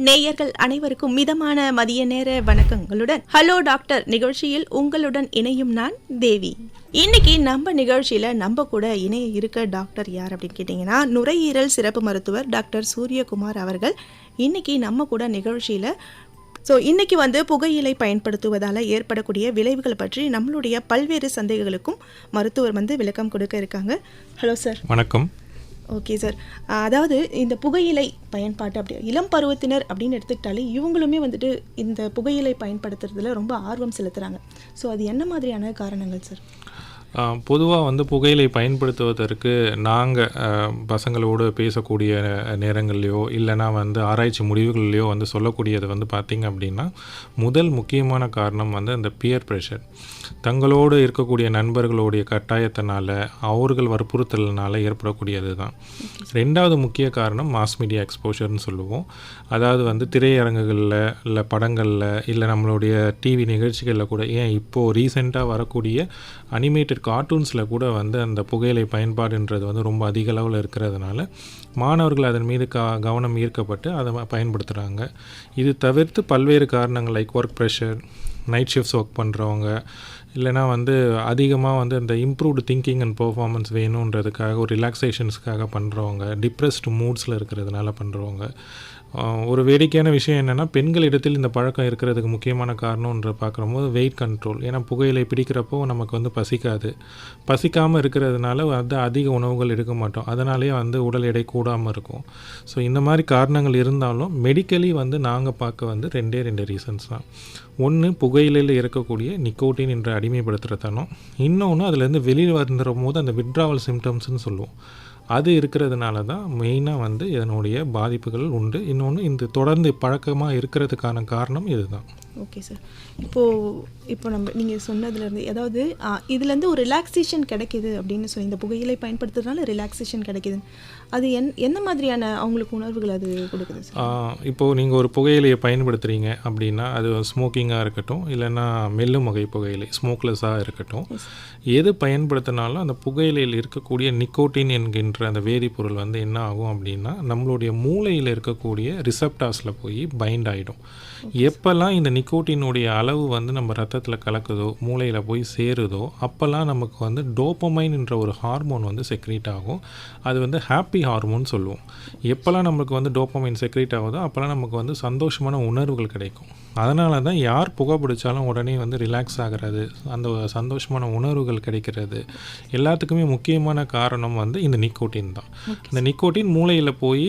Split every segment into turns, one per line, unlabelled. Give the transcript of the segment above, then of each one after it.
நேயர்கள் அனைவருக்கும் மிதமான மதிய நேர வணக்கங்களுடன் ஹலோ டாக்டர் நிகழ்ச்சியில் உங்களுடன் இணையும் நான் தேவி. இன்னைக்கு நம்ம நிகழ்ச்சியில நம்ம கூட இணைய இருக்க டாக்டர் யார் அப்படின்னு கேட்டீங்கன்னா, நுரையீரல் சிறப்பு மருத்துவர் டாக்டர் சூரியகுமார் அவர்கள் இன்னைக்கு நம்ம கூட நிகழ்ச்சியில இன்னைக்கு புகையிலை பயன்படுத்துவதால் ஏற்படக்கூடிய விளைவுகள் பற்றி நம்மளுடைய பல்வேறு சந்தேகங்களுக்கும் மருத்துவர் விளக்கம் கொடுக்க இருக்காங்க. Hello sir.
வணக்கம்.
Okay sir. அதாவது இந்த புகையிலை பயன்பாட்டு அப்படி இளம் பருவத்தினர் அப்படின்னு எடுத்துக்கிட்டாலே இவங்களுமே இந்த புகையிலை பயன்படுத்துறதுல ரொம்ப ஆர்வம் செலுத்துகிறாங்க. ஸோ அது என்ன மாதிரியான காரணங்கள் சார்?
பொதுவாக புகையிலை பயன்படுத்துவதற்கு நாங்கள் பசங்களோடு பேசக்கூடிய நேரங்கள்லையோ இல்லைனா ஆராய்ச்சி முடிவுகள்லையோ சொல்லக்கூடியது பார்த்திங்க அப்படின்னா, முதல் முக்கியமான காரணம் அந்த பியர் ப்ரெஷர். தங்களோடு இருக்கக்கூடிய நண்பர்களுடைய கட்டாயத்தினால, அவர்கள் வற்புறுத்தலினால ஏற்படக்கூடியது தான். ரெண்டாவது முக்கிய காரணம் மாஸ் மீடியா எக்ஸ்போஷர்னு சொல்லுவோம். அதாவது திரையரங்குகளில் இல்லை படங்களில் இல்லை நம்மளுடைய டிவி நிகழ்ச்சிகளில் கூட, ஏன் இப்போது ரீசெண்டாக வரக்கூடிய அனிமேட்டட் கார்ட்டூன்ஸில் கூட அந்த புகையிலை பயன்பாடுன்றது ரொம்ப அதிக அளவில் இருக்கிறதுனால மாணவர்கள் அதன் மீது கவனம் ஈர்க்கப்பட்டு அதை பயன்படுத்துகிறாங்க. இது தவிர்த்து பல்வேறு காரணங்கள் like work pressure, night shifts work பண்ணுறவங்க, இல்லைனா அதிகமாக இந்த இம்ப்ரூவ்டு திங்கிங் அண்ட் பெர்ஃபார்மன்ஸ் வேணுன்றதுக்காக ஒரு ரிலாக்ஸேஷன்ஸ்க்காக பண்ணுறவங்க, டிப்ரெஸ்டு மூட்ஸில் இருக்கிறதுனால பண்ணுறவங்க. ஒரு வேடிக்கையான விஷயம் என்னென்னா, பெண்களிடத்தில் இந்த பழக்கம் இருக்கிறதுக்கு முக்கியமான காரணம்ன்ற பார்க்கும்போது வெயிட் கண்ட்ரோல். ஏன்னா புகையிலை பிடிக்கிறப்போ நமக்கு பசிக்காமல் இருக்கிறதுனால அதிக உணவுகள் எடுக்க மாட்டோம். அதனாலேயே உடல் எடை கூடாமல் இருக்கும். ஸோ இந்த மாதிரி காரணங்கள் இருந்தாலும் மெடிக்கலி நாங்கள் பார்க்க ரெண்டே ரீசன்ஸ் தான். ஒன்று, புகையிலையில் இருக்கக்கூடிய நிக்கோட்டின் என்ற அடிமைப்படுத்துகிற தனம். இன்னொன்று, அதுலேருந்து வெளியில் வந்துடும் போது அந்த விட்ராவல் சிம்டம்ஸ்னு சொல்லுவோம். அது இருக்கிறதுனால தான் மெயினாக இதனுடைய பாதிப்புகள் உண்டு. இன்னொன்று, இந்த தொடர்ந்து பழக்கமாக இருக்கிறதுக்கான காரணம் இதுதான்.
Okay sir. இப்போ நீங்கள் சொன்னதுலேருந்து, அதாவது இதுலேருந்து ஒரு ரிலாக்ஸேஷன் கிடைக்கிது அப்படின்னு சொல்லி, இந்த புகையிலை பயன்படுத்துறதுனால ரிலாக்ஸேஷன் கிடைக்கிது, அது என்ன மாதிரியான அவங்களுக்கு உணர்வுகள் அது கொடுக்குது சார்?
இப்போது நீங்கள் ஒரு புகையிலையை பயன்படுத்துகிறீங்க அப்படின்னா, அது ஸ்மோக்கிங்காக இருக்கட்டும் இல்லைன்னா மெல்லும் வகை புகையிலை ஸ்மோக்லெஸ்ஸாக இருக்கட்டும், எது பயன்படுத்தினாலும் அந்த புகையிலையில் இருக்கக்கூடிய நிக்கோட்டின் என்கின்ற அந்த வேதிப்பொருள் என்ன ஆகும் அப்படின்னா, நம்மளுடைய மூளையில் இருக்கக்கூடிய ரிசப்டாஸில் போய் பைண்ட் ஆகிடும். எப்போல்லாம் இந்த நிக்கோட்டினுடைய அளவு நம்ம ரத்தத்தில் கலக்குதோ, மூளையில் போய் சேருதோ, அப்போல்லாம் நமக்கு டோப்பமைன் என்ற ஒரு ஹார்மோன் செக்ரீட் ஆகும். அது ஹாப்பி ஹார்மோன் சொல்லுவோம். எப்போல்லாம் நமக்கு டோப்பமைன் செக்ரீட் ஆகுதோ அப்போல்லாம் நமக்கு சந்தோஷமான உணர்வுகள் கிடைக்கும். அதனால தான் யார் புகை பிடிச்சாலும் உடனே ரிலாக்ஸ் ஆகிறது, அந்த சந்தோஷமான உணர்வுகள் கிடைக்கிறது எல்லாத்துக்குமே முக்கியமான காரணம் இந்த நிக்கோட்டின் தான். இந்த நிக்கோட்டின் மூளையில் போய்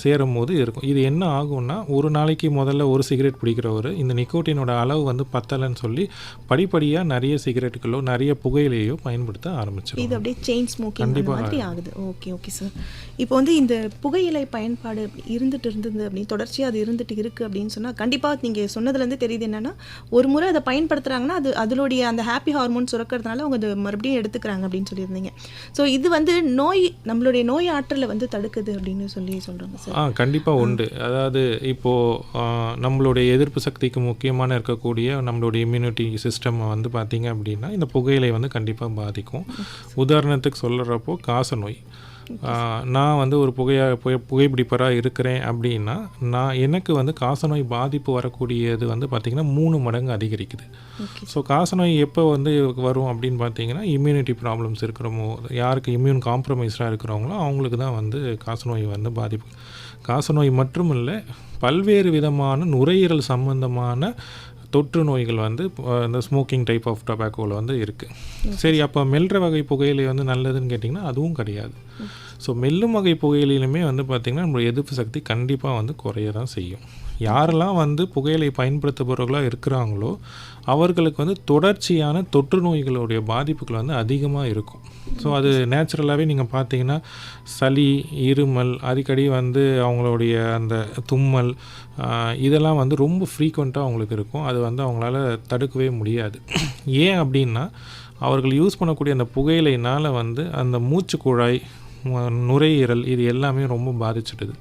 சேரும் போது இருக்கும். இது என்ன ஆகும்னா, ஒரு நாளைக்கு முதல்ல ஒரு சிகரெட் பிடிக்கிறவர் இந்த நிக்கோட்டினோட அளவு பத்தலைன்னு சொல்லி படிப்படியாக நிறைய சிகரெட்டுகளோ நிறைய புகையிலையோ பயன்படுத்த ஆரம்பிச்சிடும்.
இது அப்படியே செயின் ஸ்மோக்கிங் மாதிரி ஆகுது. Okay sir. இப்போ இந்த புகையிலை பயன்பாடு இருந்தது அப்படின்னு தொடர்ச்சியாக அது இருந்துட்டு இருக்குது அப்படின்னு சொன்னால், கண்டிப்பாக நீங்கள் சொன்னதுலேருந்து தெரியுது என்னென்னா, ஒரு முறை அதை பயன்படுத்துகிறாங்கன்னா அதனுடைய அந்த ஹாப்பி ஹார்மோன் சுரக்கிறதுனால அவங்க அதை மறுபடியும் எடுத்துக்கிறாங்க அப்படின்னு சொல்லியிருந்தீங்க. ஸோ இது நம்மளுடைய நோய் ஆற்றலை தடுக்குது அப்படின்னு சொல்கிறாங்க சார்.
கண்டிப்பாக உண்டு. அதாவது இப்போது நம்மளுடைய எதிர்ப்பு சக்திக்கு முக்கியமான இருக்கக்கூடிய நம்மளுடைய இம்யூனிட்டி சிஸ்டம் பார்த்திங்க அப்படின்னா, இந்த புகையிலை கண்டிப்பாக பாதிக்கும். உதாரணத்துக்கு சொல்கிறப்போ காசநோய். நான் ஒரு புகைப்பிடிப்பராக இருக்கிறேன் அப்படின்னா, எனக்கு காசநோய் பாதிப்பு வரக்கூடியது பார்த்திங்கன்னா 3 மடங்கு அதிகரிக்குது. ஸோ காசநோய் எப்போ வரும் அப்படின்னு பார்த்தீங்கன்னா, இம்யூனிட்டி ப்ராப்ளம்ஸ் இருக்கிறவங்க, யாருக்கு இம்யூன் காம்ப்ரமைஸ்டாக இருக்கிறவங்களோ அவங்களுக்கு தான் காசநோய் பாதிப்பு. காசநோய் மட்டும் இல்லை, பல்வேறு விதமான நுரையீரல் சம்பந்தமான தொற்று நோய்கள் இந்த ஸ்மோக்கிங் டைப் ஆஃப் டொபாக்கோவில் இருக்குது. சரி, அப்போ மெல்ற வகை புகையிலை நல்லதுன்னு கேட்டிங்கன்னா அதுவும் கிடையாது. ஸோ மெல்லும் வகை புகையிலையிலுமே பார்த்திங்கன்னா நம்மளுடைய எதிர்ப்பு சக்தி கண்டிப்பாக குறைய தான் செய்யும். யாரெல்லாம் புகையிலை பயன்படுத்துபவர்களாக இருக்கிறாங்களோ அவர்களுக்கு தொடர்ச்சியான தொற்று நோய்களுடைய பாதிப்புகள் அதிகமாக இருக்கும். ஸோ அது நேச்சுரலாகவே நீங்கள் பார்த்தீங்கன்னா சளி, இருமல், அடிக்கடி அவங்களுடைய அந்த தும்மல், இதெல்லாம் ரொம்ப ஃப்ரீக்வெண்ட்டாக அவங்களுக்கு இருக்கும். அது அவங்களால தடுக்கவே முடியாது. ஏன் அப்படின்னா, அவர்கள் யூஸ் பண்ணக்கூடிய அந்த புகையிலைனால் அந்த மூச்சு குழாய், நுரையீரல் இது எல்லாமே ரொம்ப பாதிச்சிடுது.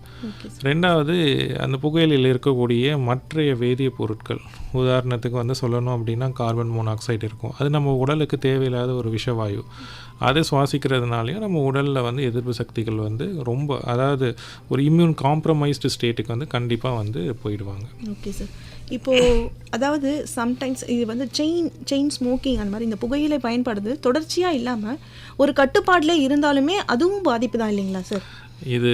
ரெண்டாவது, அந்த புகையிலையில் இருக்கக்கூடிய மற்றைய வேதிய பொருட்கள், உதாரணத்துக்கு சொல்லணும் அப்படின்னா கார்பன் மோனாக்சைடு இருக்கும். அது நம்ம உடலுக்கு தேவையில்லாத ஒரு விஷவாயு. அதை சுவாசிக்கிறதுனாலையும் நம்ம உடலில் வந்து எதிர்ப்பு சக்திகள் வந்து ரொம்ப, அதாவது ஒரு இம்யூன் காம்ப்ரமைஸ்டு ஸ்டேட்டுக்கு வந்து கண்டிப்பாக வந்து போயிடுவாங்க.
Okay sir. இப்போது அதாவது சம்டைம்ஸ் இது வந்து செயின் ஸ்மோக்கிங் அந்த மாதிரி இந்த புகையிலை பயன்படுது தொடர்ச்சியாக இல்லாமல் ஒரு கட்டுப்பாட்டிலே இருந்தாலுமே அதுவும் பாதிப்பு தான் இல்லைங்களா சார்?
இது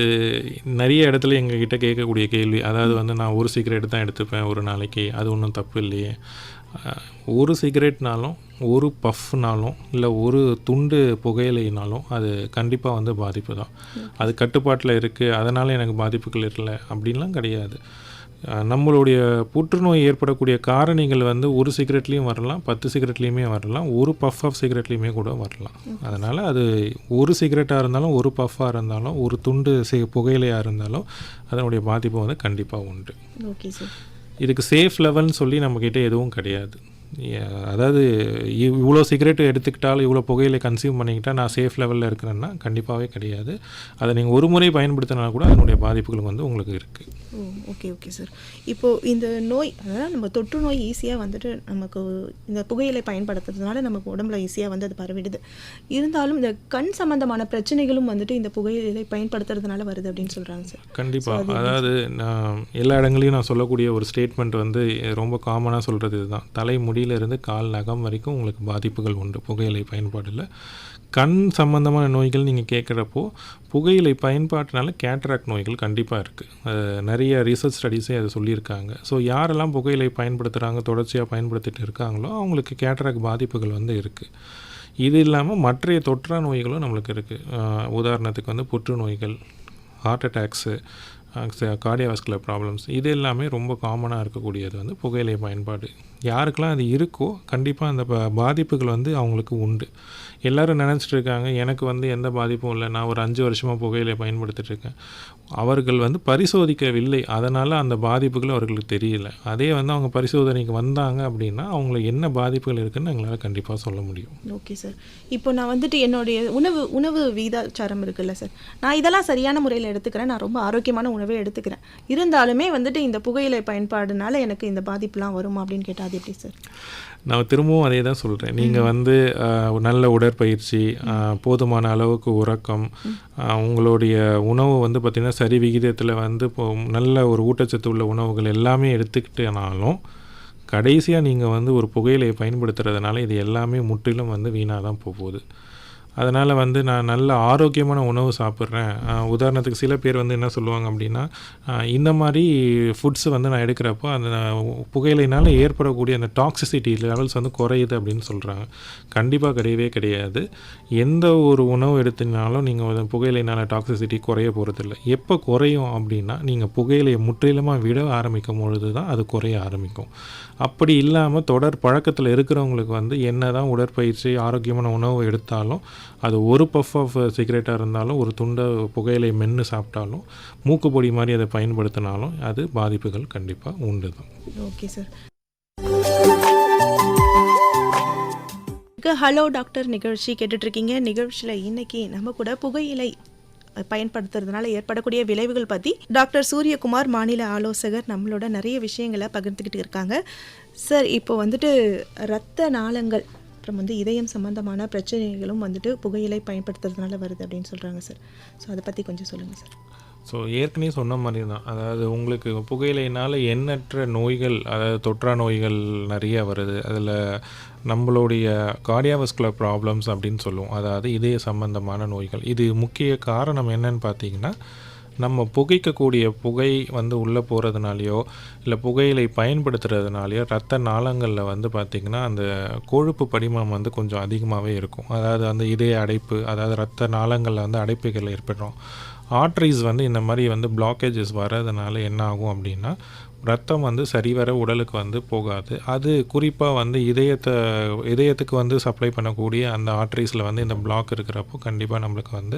நிறைய இடத்துல எங்ககிட்ட கேட்கக்கூடிய கேள்வி. அதாவது வந்து நான் ஒரு சிகரெட் தான் எடுத்துப்பேன் ஒரு நாளைக்கு, அது ஒன்றும் தப்பு இல்லையே. ஒரு சிகரெட்னாலும் ஒரு பஃப்னாலும் இல்லை ஒரு துண்டு புகையிலைனாலும் அது கண்டிப்பாக வந்து பாதிப்பு தான். அது கட்டுப்பாட்டில் இருக்குது, அதனால் எனக்கு பாதிப்புகள் இல்லை அப்படின்லாம் கிடையாது. நம்மளுடைய புற்றுநோய் ஏற்படக்கூடிய காரணிகள் வந்து ஒரு சிகரெட்லேயும் வரலாம், 10 சிகரெட்லேயுமே வரலாம், ஒரு பஃப் ஆஃப் சிகரெட்லேயுமே கூட வரலாம். அதனால் அது ஒரு சிகரெட்டாக இருந்தாலும், ஒரு பஃப்பாக இருந்தாலும், ஒரு துண்டு புகையிலையாக இருந்தாலும் அதனுடைய பாதிப்பு வந்து கண்டிப்பாக உண்டு.
Okay sir.
இதுக்கு சேஃப் லெவல்னு சொல்லி நம்மக்கிட்ட எதுவும் கிடையாது. அதாவது இவ்வளோ சிகரெட் எடுத்துக்கிட்டாலும் இவ்வளோ புகையிலை கன்சியூம் பண்ணிக்கிட்டால் நான் சேஃப் லெவலில் இருக்கிறேன்னா கண்டிப்பாகவே கிடையாது. அதை நீங்கள் ஒரு முறை பயன்படுத்தினா கூட அதனுடைய பாதிப்புகள் வந்து உங்களுக்கு இருக்குது.
Okay okay sir. இப்போது இந்த நோய், அதாவது நம்ம தொற்று நோய் ஈஸியாக வந்துட்டு நமக்கு இந்த புகையிலை பயன்படுத்துறதுனால நமக்கு உடம்புல ஈஸியாக வந்து அது பரவிடுது. இருந்தாலும் இந்த கண் சம்பந்தமான பிரச்சனைகளும் வந்துட்டு இந்த புகையிலை பயன்படுத்துறதுனால வருது அப்படின்னு சொல்கிறாங்க சார்.
கண்டிப்பாக. அதாவது நான் எல்லா இடங்களையும் நான் சொல்லக்கூடிய ஒரு ஸ்டேட்மெண்ட் வந்து ரொம்ப காமனாக சொல்கிறது இதுதான். தலைமுடியிலிருந்து கால் நகம் வரைக்கும் உங்களுக்கு பாதிப்புகள் உண்டு புகையிலை பயன்பாடில். கண் சம்பந்தமான நோய்கள் நீங்கள் கேட்குறப்போ புகையிலை பயன்பாட்டினால கேட்ராக்ட் நோய்கள் கண்டிப்பாக இருக்குது. நிறைய ரிசர்ச் ஸ்டடீஸே அதை சொல்லியிருக்காங்க. ஸோ யாரெல்லாம் புகையிலை பயன்படுத்துகிறாங்க, தொடர்ச்சியாக பயன்படுத்திட்டு இருக்காங்களோ அவங்களுக்கு கேட்ராக்ட் பாதிப்புகள் வந்து இருக்குது. இது இல்லாமல் மற்ற தொற்றா நோய்களும் நம்மளுக்கு இருக்குது. உதாரணத்துக்கு வந்து புற்றுநோய்கள், ஹார்ட் அட்டாக்ஸு, கார்டியோவாஸ்குலர் ப்ராப்ளம்ஸ், இது எல்லாமே ரொம்ப காமனாக இருக்கக்கூடியது வந்து புகையிலை பயன்பாடு. யாருக்கெல்லாம் அது இருக்கோ கண்டிப்பாக அந்த பாதிப்புகள் வந்து அவங்களுக்கு உண்டு. எல்லோரும் நினச்சிட்டு இருக்காங்க எனக்கு வந்து எந்த பாதிப்பும் இல்லை, நான் ஒரு 5 வருஷமாக புகையிலை பயன்படுத்திட்டுருக்கேன். அவர்கள் வந்து பரிசோதிக்கவில்லை, அதனால் அந்த பாதிப்புகள் அவர்களுக்கு தெரியல. அதே வந்து அவங்க பரிசோதனைக்கு வந்தாங்க அப்படின்னா அவங்களுக்கு என்ன பாதிப்புகள் இருக்குதுன்னு எங்களால் கண்டிப்பாக சொல்ல முடியும்.
Okay sir. இப்போ நான் வந்துட்டு என்னுடைய உணவு விகிதாச்சாரம் இருக்குல்ல சார், நான் இதெல்லாம் சரியான முறையில் எடுத்துக்கிறேன், நான் ரொம்ப ஆரோக்கியமான உணவே எடுத்துக்கிறேன், இருந்தாலுமே வந்துட்டு இந்த புகையிலை பயன்பாடுனால எனக்கு இந்த பாதிப்புலாம் வருமா அப்படின்னு கேட்டால் அது எப்படி சார்?
நான் திரும்பவும் அதே தான் சொல்கிறேன். நீங்கள் வந்து நல்ல உடற்பயிற்சி, போதுமான அளவுக்கு உறக்கம், உங்களுடைய உணவு வந்து பார்த்திங்கன்னா சரி விகிதத்தில் வந்து நல்ல ஒரு ஊட்டச்சத்து உள்ள உணவுகள் எல்லாமே எடுத்துக்கிட்டனாலும் கடைசியாக நீங்கள் வந்து ஒரு புகையிலையை பயன்படுத்துறதுனால இது எல்லாமே முற்றிலும் வந்து வீணாக தான் போகுது. அதனால் வந்து நான் நல்ல ஆரோக்கியமான உணவு சாப்பிட்றேன். உதாரணத்துக்கு சில பேர் வந்து என்ன சொல்லுவாங்க அப்படின்னா, இந்த மாதிரி ஃபுட்ஸு வந்து நான் எடுக்கிறப்போ அந்த புகையிலைனால் ஏற்படக்கூடிய அந்த டாக்ஸிசிட்டி லெவல்ஸ் வந்து குறையுது அப்படின்னு சொல்கிறாங்க. கண்டிப்பாக கிடையவே கிடையாது. எந்த ஒரு உணவு எடுத்தினாலும் நீங்கள் புகையிலைனால் டாக்ஸிசிட்டி குறைய போகிறதில்ல. எப்போ குறையும் அப்படின்னா நீங்கள் புகையிலையை முற்றிலுமாக விட ஆரம்பிக்கும் பொழுது தான் அது குறைய ஆரம்பிக்கும். அப்படி இல்லாமல் தொடர் பழக்கத்தில் இருக்கிறவங்களுக்கு வந்து என்ன தான் உடற்பயிற்சி, ஆரோக்கியமான உணவு எடுத்தாலும், அது ஒரு பஃப் ஆஃப் சிகரெட்டாக இருந்தாலும், ஒரு துண்டை புகையிலை மென்று சாப்பிட்டாலும், மூக்குப்பொடி மாதிரி அதை பயன்படுத்தினாலும் அது பாதிப்புகள் கண்டிப்பாக உண்டு தான்.
Okay sir. ஹலோ டாக்டர் நிகழ்ச்சி கேட்டுட்ருக்கீங்க. நிகழ்ச்சியில் இன்னைக்கு நம்ம கூட புகையிலை பயன்படுத்துறதுனால ஏற்படக்கூடிய விளைவுகள் பற்றி டாக்டர் சூரியகுமார், மாநில ஆலோசகர், நம்மளோட நிறைய விஷயங்களை பகிர்ந்துக்கிட்டு இருக்காங்க. சார், இப்போ வந்துட்டு இரத்த நாளங்கள் அப்புறம் வந்து இதயம் சம்பந்தமான பிரச்சனைகளும் வந்துட்டு புகையிலை பயன்படுத்துறதுனால வருது அப்படின்னு சொல்கிறாங்க சார். ஸோ அதை பற்றி கொஞ்சம் சொல்லுங்கள் சார்.
ஸோ ஏற்கனவே சொன்ன மாதிரி தான், அதாவது உங்களுக்கு புகையிலைனால் எண்ணற்ற நோய்கள், அதாவது தொற்றா நோய்கள் நிறைய வருது. அதில் நம்மளுடைய கார்டியோவாஸ்குலர் ப்ராப்ளம்ஸ் அப்படின்னு சொல்லுவோம், அதாவது இதய சம்பந்தமான நோய்கள். இது முக்கிய காரணம் என்னன்னு பார்த்தீங்கன்னா, நம்ம புகைக்கக்கூடிய புகை வந்து உள்ளே போகிறதுனாலையோ இல்லை புகையிலை பயன்படுத்துகிறதுனாலையோ ரத்த நாளங்களில் வந்து பார்த்திங்கன்னா அந்த கொழுப்பு படிமம் வந்து கொஞ்சம் அதிகமாகவே இருக்கும். அதாவது அந்த இதய அடைப்பு, அதாவது ரத்த நாளங்களில் வந்து அடைப்புகள் ஏற்படும். ஆர்ட்ரிஸ் வந்து இந்த மாதிரி வந்து பிளாக்கேஜஸ் வர்றதுனால என்ன ஆகும் அப்படின்னா, ரத்தம் வந்து சரிவர உடலுக்கு வந்து போகாது. அது குறிப்பாக வந்து இதயத்துக்கு வந்து சப்ளை பண்ணக்கூடிய அந்த ஆர்ட்ரிஸில் வந்து இந்த பிளாக் இருக்கிறப்போ கண்டிப்பாக நம்மளுக்கு வந்து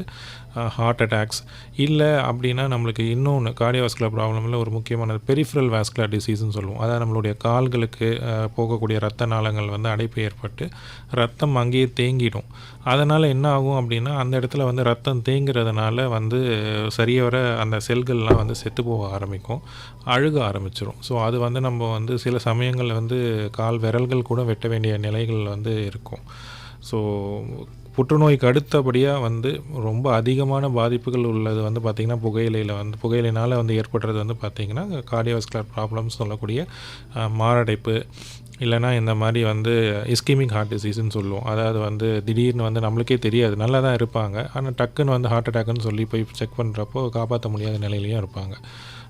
ஹார்ட் அட்டாக்ஸ், இல்லை அப்படின்னா நம்மளுக்கு இன்னொன்று கார்டியோவாஸ்குலர் ப்ராப்ளமில் ஒரு முக்கியமானது பெரிஃபரல் வாஸ்குலர் டிசீஸ்ன்னு சொல்லுவோம். அதாவது நம்மளுடைய கால்களுக்கு போகக்கூடிய ரத்த நாளங்கள் வந்து அடைப்பு ஏற்பட்டு ரத்தம் அங்கேயே தேங்கிடும். அதனால் என்ன ஆகும் அப்படின்னா, அந்த இடத்துல வந்து ரத்தம் தேங்கிறதுனால வந்து சரியவர அந்த செல்கள்லாம் வந்து செத்து போக ஆரம்பிக்கும், அழுக ஆரம்பிச்சிடும். ஸோ அது வந்து நம்ம வந்து சில சமயங்களில் வந்து கால் விரல்கள் கூட வெட்ட வேண்டிய நிலைகள் வந்து இருக்கும். ஸோ புற்றுநோய்க்கு அடுத்தபடியாக வந்து ரொம்ப அதிகமான பாதிப்புகள் உள்ளது வந்து பார்த்திங்கன்னா புகையிலைனால் வந்து ஏற்படுறது வந்து பார்த்திங்கன்னா கார்டியோவாஸ்குலர் ப்ராப்ளம்ஸ் சொல்லக்கூடிய மாரடைப்பு, இல்லைனா இந்த மாதிரி வந்து இஸ்கீமிக் ஹார்ட் டிசீஸ்ன்னு சொல்லுவோம். அதாவது வந்து திடீர்னு வந்து நம்மளுக்கே தெரியாது, நல்லா தான் இருப்பாங்க, ஆனால் டக்குன்னு வந்து ஹார்ட் அட்டாக்னு சொல்லி போய் செக் பண்ணுறப்போ காப்பாற்ற முடியாத நிலையிலையும் இருப்பாங்க.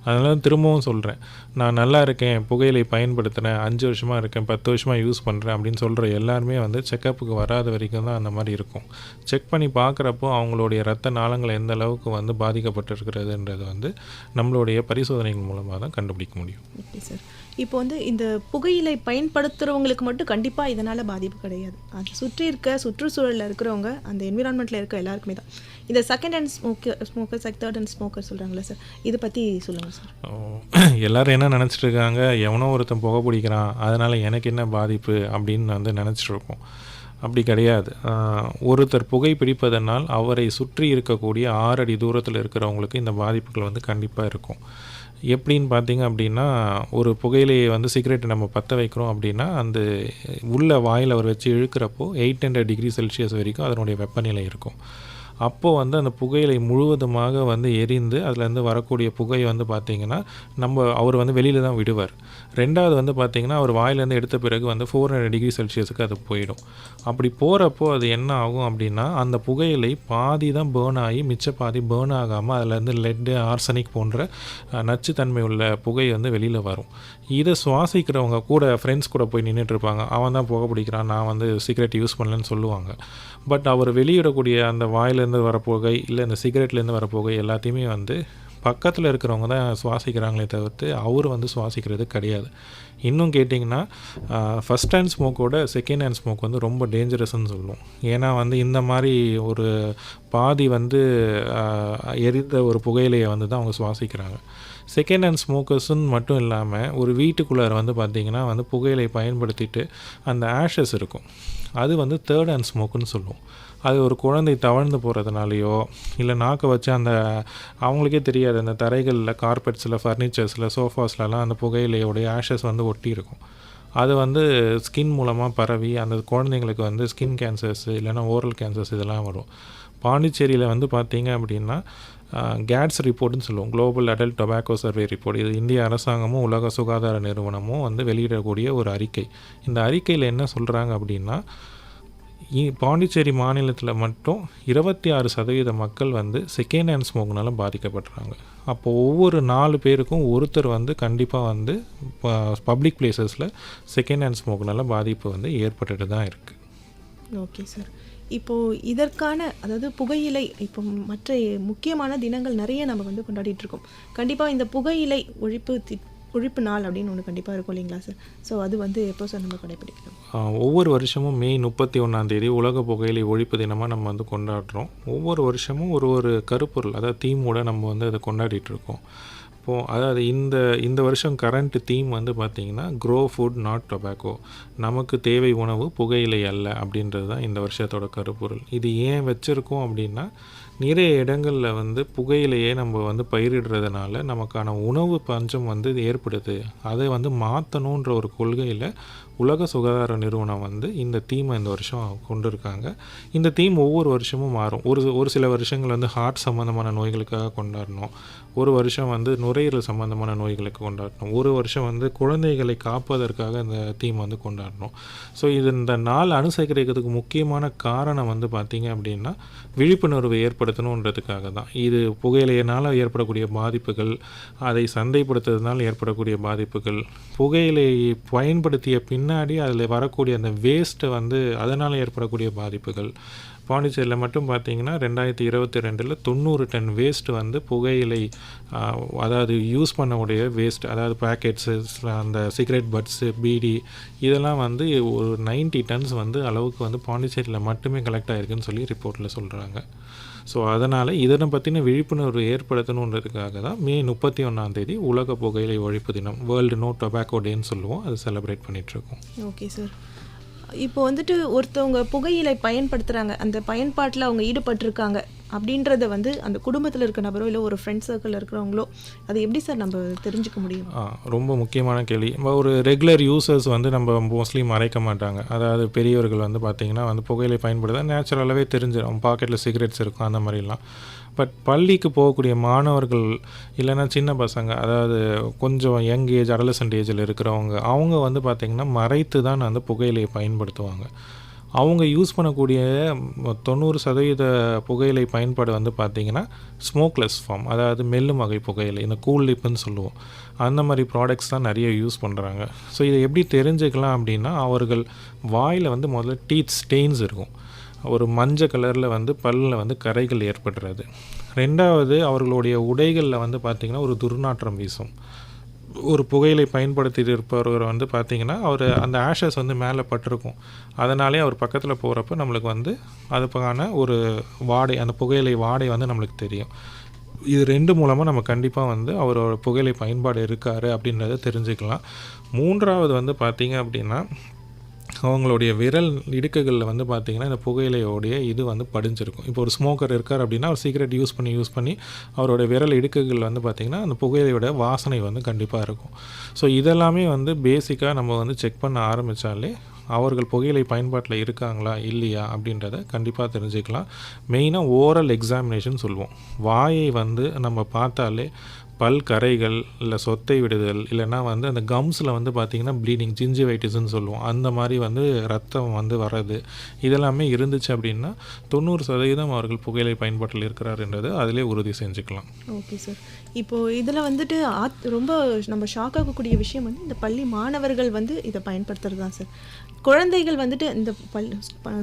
அதனால் திரும்பவும் சொல்கிறேன், நான் நல்லா இருக்கேன், புகையிலை பயன்படுத்துகிறேன், 5 வருஷமாக இருக்கேன், 10 வருஷமாக யூஸ் பண்ணுறேன் அப்படின்னு சொல்கிற எல்லாருமே வந்து செக்கப்புக்கு வராத வரைக்கும் தான் அந்த மாதிரி இருக்கும். செக் பண்ணி பார்க்குறப்போ அவங்களுடைய இரத்த நாளங்கள் எந்த அளவுக்கு வந்து பாதிக்கப்பட்டிருக்கிறதுன்றது வந்து நம்மளுடைய பரிசோதனைகள் மூலமாக தான் கண்டுபிடிக்க முடியும்.
Okay sir. இப்போ வந்து இந்த புகையிலை பயன்படுத்துகிறவங்களுக்கு மட்டும் கண்டிப்பாக இதனால் பாதிப்பு கிடையாது. அது சுற்றி இருக்க சுற்றுச்சூழலில் இருக்கிறவங்க, அந்த என்விரான்மெண்ட்டில் இருக்க எல்லாருக்குமே தான். இந்த second hand smoker third hand smoker சொல்கிறாங்களே சார், இதை பற்றி சொல்லுங்கள் சார்.
எல்லோரும் என்ன நினச்சிட்டு இருக்காங்க, எவனோ ஒருத்தன் புகை பிடிக்கிறான் அதனால் எனக்கு என்ன பாதிப்பு அப்படின்னு வந்து நினச்சிட்டு இருக்கோம். அப்படி கிடையாது. ஒருத்தர் புகை பிடிப்பதனால் அவரை சுற்றி இருக்கக்கூடிய 6 அடி தூரத்தில் இருக்கிறவங்களுக்கு இந்த பாதிப்புகள் வந்து கண்டிப்பாக இருக்கும். எப்படின்னு பார்த்தீங்க அப்படின்னா, ஒரு புகையிலையை வந்து சிகரெட்டை நம்ம பற்ற வைக்கிறோம் அப்படின்னா, அந்த உள்ள வாயில் அவர் வச்சு இழுக்கிறப்போ 800 டிகிரி செல்சியஸ் வரைக்கும் அதனுடைய வெப்பநிலை இருக்கும். அப்போது வந்து அந்த புகையிலை முழுவதுமாக வந்து எரிந்து அதுலேருந்து வரக்கூடிய புகை வந்து பார்த்திங்கன்னா அவர் வந்து வெளியில் தான் விடுவார். 2வது வந்து பார்த்திங்கன்னா அவர் வாயிலேருந்து எடுத்த பிறகு வந்து 400 டிகிரி செல்சியஸுக்கு அது போயிடும். அப்படி போகிறப்போ அது என்ன ஆகும் அப்படின்னா, அந்த புகையிலை பாதி தான் பேர்ன் ஆகி மிச்ச பாதி பேர்ன் ஆகாமல் அதுலேருந்து லெட்டு, ஆர்சனிக் போன்ற நச்சுத்தன்மை உள்ள புகை வந்து வெளியில் வரும். இதை சுவாசிக்கிறவங்க கூட ஃப்ரெண்ட்ஸ் கூட போய் நின்றுட்டுருப்பாங்க, அவன் தான் புகை பிடிக்கிறான், நான் வந்து சிகரெட் யூஸ் பண்ணலன்னு சொல்லுவாங்க. பட் அவர் வெளியிடக்கூடிய அந்த வாயிலேருந்து வர புகை, இல்லை இந்த சிகரெட்லேருந்து வர புகை எல்லாத்தையுமே வந்து பக்கத்தில் இருக்கிறவங்க தான் சுவாசிக்கிறாங்களே தவிர்த்து அவர் வந்து சுவாசிக்கிறது கிடையாது. இன்னும் கேட்டிங்கன்னா, ஃபஸ்ட் ஹேண்ட் ஸ்மோக்கோட செகண்ட் ஹேண்ட் ஸ்மோக் வந்து ரொம்ப டேஞ்சரஸ்ன்னு சொல்லுவோம். ஏன்னா வந்து இந்த மாதிரி ஒரு பாதி வந்து எரிந்த ஒரு புகையிலையை வந்து தான் அவங்க சுவாசிக்கிறாங்க. செகண்ட் ஹேண்ட் ஸ்மோக்கர்ஸுன்னு மட்டும் இல்லாமல் ஒரு வீட்டுக்குள்ளார வந்து பார்த்திங்கன்னா வந்து புகையிலை பயன்படுத்திட்டு அந்த ஆஷஸ் இருக்கும், அது வந்து தேர்ட் ஹேண்ட் ஸ்மோக்குன்னு சொல்லுவோம். அது ஒரு குழந்தை தவழ்ந்து போகிறதுனாலையோ, இல்லை நாக்கை வச்சு அந்த அவங்களுக்கே தெரியாது, அந்த தரைகளில், கார்பெட்ஸில், ஃபர்னிச்சர்ஸில், சோஃபாஸ்லலாம் அந்த புகையிலையோடைய ஆஷஸ் வந்து ஒட்டி இருக்கும். அது வந்து ஸ்கின் மூலமாக பரவி அந்த குழந்தைங்களுக்கு வந்து ஸ்கின் கேன்சர்ஸ் இல்லைனா ஓரல் கேன்சர்ஸ் இதெல்லாம் வரும். பாண்டிச்சேரியில் வந்து பார்த்திங்க அப்படின்னா கேட்ஸ் ரிப்போர்ட்னு சொல்லுவோம், global adult tobacco survey report. இது இந்திய அரசாங்கமும் உலக சுகாதார நிறுவனமும் வந்து வெளியிடக்கூடிய ஒரு அறிக்கை. இந்த அறிக்கையில் என்ன சொல்கிறாங்க அப்படின்னா, பாண்டிச்சேரி மாநிலத்தில் மட்டும் 26% மக்கள் வந்து செகண்ட் ஹேண்ட் ஸ்மோக்னால பாதிக்கப்படுறாங்க. அப்போது ஒவ்வொரு 4 பேருக்கும் ஒருத்தர் வந்து கண்டிப்பாக வந்து பப்ளிக் பிளேசஸில் செகண்ட் ஹேண்ட் ஸ்மோக்னால பாதிப்பு வந்து ஏற்பட்டுட்டு தான் இருக்குது.
Okay sir. இப்போது இதற்கான, அதாவது புகையிலை, இப்போ மற்ற முக்கியமான தினங்கள் நிறைய நம்ம வந்து கொண்டாடிட்டு இருக்கோம். கண்டிப்பாக இந்த புகையிலை ஒழிப்பு நாள் அப்படின்னு ஒன்று கண்டிப்பாக இருக்கும் இல்லைங்களா சார்? ஸோ அது வந்து எப்போ சார் நம்ம கடைப்பிடிக்கணும்?
ஒவ்வொரு வருஷமும் மே 31 உலக புகையிலை ஒழிப்பு தினமாக நம்ம வந்து கொண்டாடுறோம். ஒவ்வொரு வருஷமும் ஒரு கருப்பொருள், அதாவது தீமோட நம்ம வந்து அதை கொண்டாடிட்டுருக்கோம். இப்போது அதாவது இந்த வருஷம் கரண்ட் தீம் வந்து பார்த்திங்கன்னா க்ரோ ஃபுட் நாட் டொபாக்கோ, நமக்கு தேவை உணவு புகையிலை அல்ல அப்படின்றது தான் இந்த வருஷத்தோட கருப்பொருள். இது ஏன் வச்சுருக்கோம் அப்படின்னா, நிறைய இடங்களில் வந்து புகையிலையே நம்ம வந்து பயிரிடுறதுனால நமக்கான உணவு பஞ்சம் வந்து ஏற்படுது. அதை வந்து மாற்றணுன்ற ஒரு கொள்கையில் உலக சுகாதார நிறுவனம் வந்து இந்த தீமை இந்த வருஷம் கொண்டு இருக்காங்க. இந்த தீம் ஒவ்வொரு வருஷமும் மாறும். ஒரு சில வருஷங்கள் வந்து ஹார்ட் சம்மந்தமான நோய்களுக்காக கொண்டாடணும், ஒரு வருஷம் வந்து நுரையீரல் சம்மந்தமான நோய்களுக்கு கொண்டாடணும், ஒரு வருஷம் வந்து குழந்தைகளை காப்பதற்காக இந்த தீம் வந்து கொண்டாடணும். ஸோ இந்த நாள் அனுசரிக்கிறதுக்கு முக்கியமான காரணம் வந்து பார்த்திங்க அப்படின்னா விழிப்புணர்வு ஏற்படுத்தணுன்றதுக்காக தான். இது புகையிலையினால் ஏற்படக்கூடிய பாதிப்புகள், அதை சந்தைப்படுத்துறதுனால ஏற்படக்கூடிய பாதிப்புகள், புகையிலை பயன்படுத்திய பின்னாடி அதில் வரக்கூடிய அந்த வேஸ்ட்டை வந்து அதனால் ஏற்படக்கூடிய பாதிப்புகள். பாண்டிச்சேரியில் மட்டும் பார்த்திங்கன்னா 2022 90 டன் வேஸ்ட் வந்து புகையிலை, அதாவது யூஸ் பண்ணக்கூடிய வேஸ்ட், அதாவது பேக்கெட்ஸு, அந்த சிகரெட் பட்ஸு, பீடி, இதெல்லாம் வந்து ஒரு 90 டன்ஸ் வந்து அளவுக்கு வந்து பாண்டிச்சேரியில் மட்டுமே கலெக்ட் ஆகிருக்குன்னு சொல்லி ரிப்போர்ட்டில் சொல்கிறாங்க. ஸோ அதனால் இதனை பற்றின விழிப்புணர்வு ஏற்படுத்தணுன்றதுக்காக தான் மே 31 உலக புகையிலை ஒழிப்பு தினம், வேர்ல்டு நோ டொபாக்கோ டேன்னு சொல்லுவோம், அது செலிப்ரேட் பண்ணிகிட்ருக்கோம்.
Okay sir. இப்போ வந்துட்டு ஒருத்தவங்க புகையிலை பயன்படுத்துகிறாங்க, அந்த பயன்பாட்டில் அவங்க ஈடுபட்டிருக்காங்க அப்படின்றத வந்து அந்த குடும்பத்தில் இருக்க நபரோ இல்லை ஒரு ஃப்ரெண்ட் சர்க்கிளில் இருக்கிறவங்களோ அதை எப்படி சார் நம்ம தெரிஞ்சுக்க முடியும்?
ரொம்ப முக்கியமான கேள்வி. ஒரு ரெகுலர் யூசர்ஸ் வந்து நம்ம மோஸ்ட்லி மறைக்க மாட்டாங்க. அதாவது பெரியவர்கள் வந்து பார்த்திங்கன்னா வந்து புகையிலை பயன்படுத்த நேச்சுரலாகவே தெரிஞ்சிடும். பாக்கெட்டில் சிகரெட்ஸ் இருக்கும் அந்த மாதிரிலாம். பட் பள்ளிக்கு போகக்கூடிய மாணவர்கள் இல்லைன்னா சின்ன பசங்க, அதாவது கொஞ்சம் யங் ஏஜ் அடலசன்ட் ஏஜில் இருக்கிறவங்க, அவங்க வந்து பார்த்திங்கன்னா மறைத்து தான் அந்த புகையிலையை பயன்படுத்துவாங்க. அவங்க யூஸ் பண்ணக்கூடிய 90% புகையிலை பயன்பாடு வந்து பார்த்திங்கன்னா ஸ்மோக்லெஸ் ஃபார்ம், அதாவது மெல்லும் வகை புகையிலை, இந்த கூல் லிப்புன்னு சொல்லுவோம். அந்த மாதிரி ப்ராடக்ட்ஸ் தான் நிறைய யூஸ் பண்ணுறாங்க. ஸோ இதை எப்படி தெரிஞ்சுக்கலாம் அப்படின்னா, அவர்கள் வாயில் வந்து முதல்ல டீத் ஸ்டெயின்ஸ் இருக்கும். ஒரு மஞ்சள் கலரில் வந்து பல்லில் வந்து கரைகள் ஏற்படுறது. ரெண்டாவது, அவர்களுடைய உடைகளில் வந்து பார்த்திங்கன்னா ஒரு துர்நாற்றம் வீசும். ஒரு புகையிலை பயன்படுத்திட்டு இருப்பவர் வந்து பார்த்திங்கன்னா அவர் அந்த ஆஷஸ் வந்து மேலே பட்டிருக்கும். அதனாலே அவர் பக்கத்தில் போகிறப்ப நம்மளுக்கு வந்து அதுக்கான ஒரு வாடை, அந்த புகையிலை வாடை வந்து நம்மளுக்கு தெரியும். இது 2 மூலமாக நம்ம கண்டிப்பாக வந்து அவரோட புகையிலை பயன்பாடு இருக்கார் அப்படின்றத தெரிஞ்சுக்கலாம். 3வது வந்து பார்த்திங்க அப்படின்னா, அவங்களுடைய விரல் இடுக்குகளில் வந்து பார்த்திங்கன்னா இந்த புகையிலையோடைய இது வந்து படிஞ்சிருக்கும். இப்போ ஒரு ஸ்மோக்கர் இருக்கார் அப்படின்னா, அவர் சிகரெட் யூஸ் பண்ணி அவரோட விரல் இடுக்குகள் வந்து பார்த்திங்கன்னா அந்த புகையிலையோட வாசனை வந்து கண்டிப்பாக இருக்கும். ஸோ இதெல்லாமே வந்து பேசிக்காக நம்ம வந்து செக் பண்ண ஆரம்பித்தாலே அவர்கள் புகையிலை பயன்பாட்டில் இருக்காங்களா இல்லையா அப்படின்றத கண்டிப்பாக தெரிஞ்சுக்கலாம். மெயினாக ஓரல் எக்ஸாமினேஷன் சொல்லுவோம். வாயை வந்து நம்ம பார்த்தாலே பல் கரைகள் இல்லை சொத்தை விடுதல் இல்லைன்னா வந்து அந்த கம்ஸில் வந்து பார்த்திங்கன்னா ப்ளீடிங், ஜிஞ்சிவைட்டிஸ்ன்னு சொல்லுவோம். அந்த மாதிரி வந்து ரத்தம் வந்து வர்றது இதெல்லாமே இருந்துச்சு அப்படின்னா 90% அவர்கள் புகையிலை பயன்பாட்டில் இருக்கிறாருன்றது அதிலே உறுதி செஞ்சுக்கலாம்.
Okay sir. இப்போது இதில் வந்துட்டு ரொம்ப நம்ம ஷாக் ஆகக்கூடிய விஷயம் வந்து இந்த பள்ளி மாணவர்கள் வந்து இதை பயன்படுத்துறது தான் சார். குழந்தைகள் வந்துட்டு இந்த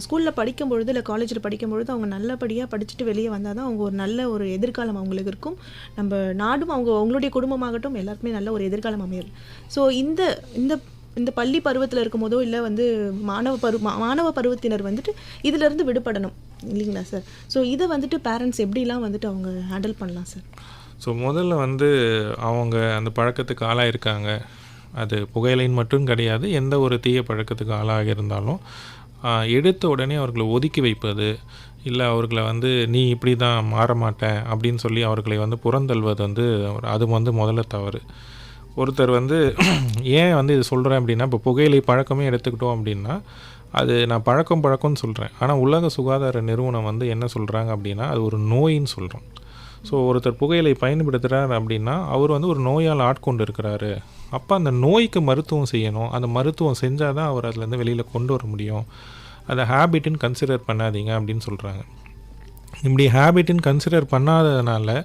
ஸ்கூலில் படிக்கும் பொழுது இல்லை காலேஜில் படிக்கும் பொழுது அவங்க நல்லபடியாக படிச்சுட்டு வெளியே வந்தால் தான் அவங்க ஒரு நல்ல ஒரு எதிர்காலம் அவங்களுக்கு இருக்கும். நம்ம நாடும் அவங்களுடைய குடும்பமாகட்டும் எல்லாருக்குமே நல்ல ஒரு எதிர்காலம் அமையும். ஸோ இந்த இந்த இந்த பள்ளி பருவத்தில் இருக்கும் போதோ இல்லை வந்து மாணவ பருவத்தினர் வந்துட்டு இதிலேருந்து விடுபடணும் இல்லைங்களா சார்? ஸோ இதை வந்துட்டு பேரண்ட்ஸ் எப்படிலாம் வந்துட்டு அவங்க ஹேண்டில் பண்ணலாம் சார்?
ஸோ முதல்ல வந்து அவங்க அந்த பழக்கத்துக்கு ஆளாயிருக்காங்க, அது புகையிலைன்னு மட்டும் கிடையாது, எந்த ஒரு தீய பழக்கத்துக்கு ஆளாக இருந்தாலும் எடுத்த உடனே அவர்களை ஒதுக்கி வைப்பது இல்லை அவர்களை வந்து நீ இப்படி தான் மாற மாட்டேன் அப்படின்னு சொல்லி அவர்களை வந்து புறந்தள்ளுவது வந்து அது வந்து முதல்ல தவறு. ஒருத்தர் வந்து ஏன் வந்து இது சொல்கிறேன் அப்படின்னா, இப்போ புகையிலை பழக்கமே எடுத்துக்கிட்டோம் அப்படின்னா அது நான் பழக்கம்னு சொல்கிறேன். ஆனால் உலக சுகாதார நிறுவனம் வந்து என்ன சொல்கிறாங்க அப்படின்னா அது ஒரு நோயின்னு சொல்கிறோம். ஸோ ஒருத்தர் புகையிலை பயன்படுத்துகிறார் அப்படின்னா அவர் வந்து ஒரு நோயால் ஆட்கொண்டு இருக்கிறாரு. அப்போ அந்த நோய்க்கு மருத்துவம் செய்யணும். அந்த மருத்துவம் செஞ்சால் தான் அவர் அதுலேருந்து வெளியில் கொண்டு வர முடியும். அதை ஹேபிட்டுன்னு கன்சிடர் பண்ணாதீங்க அப்படின்னு சொல்கிறாங்க. இப்படி ஹேபிட்டுன்னு கன்சிடர் பண்ணாததுனால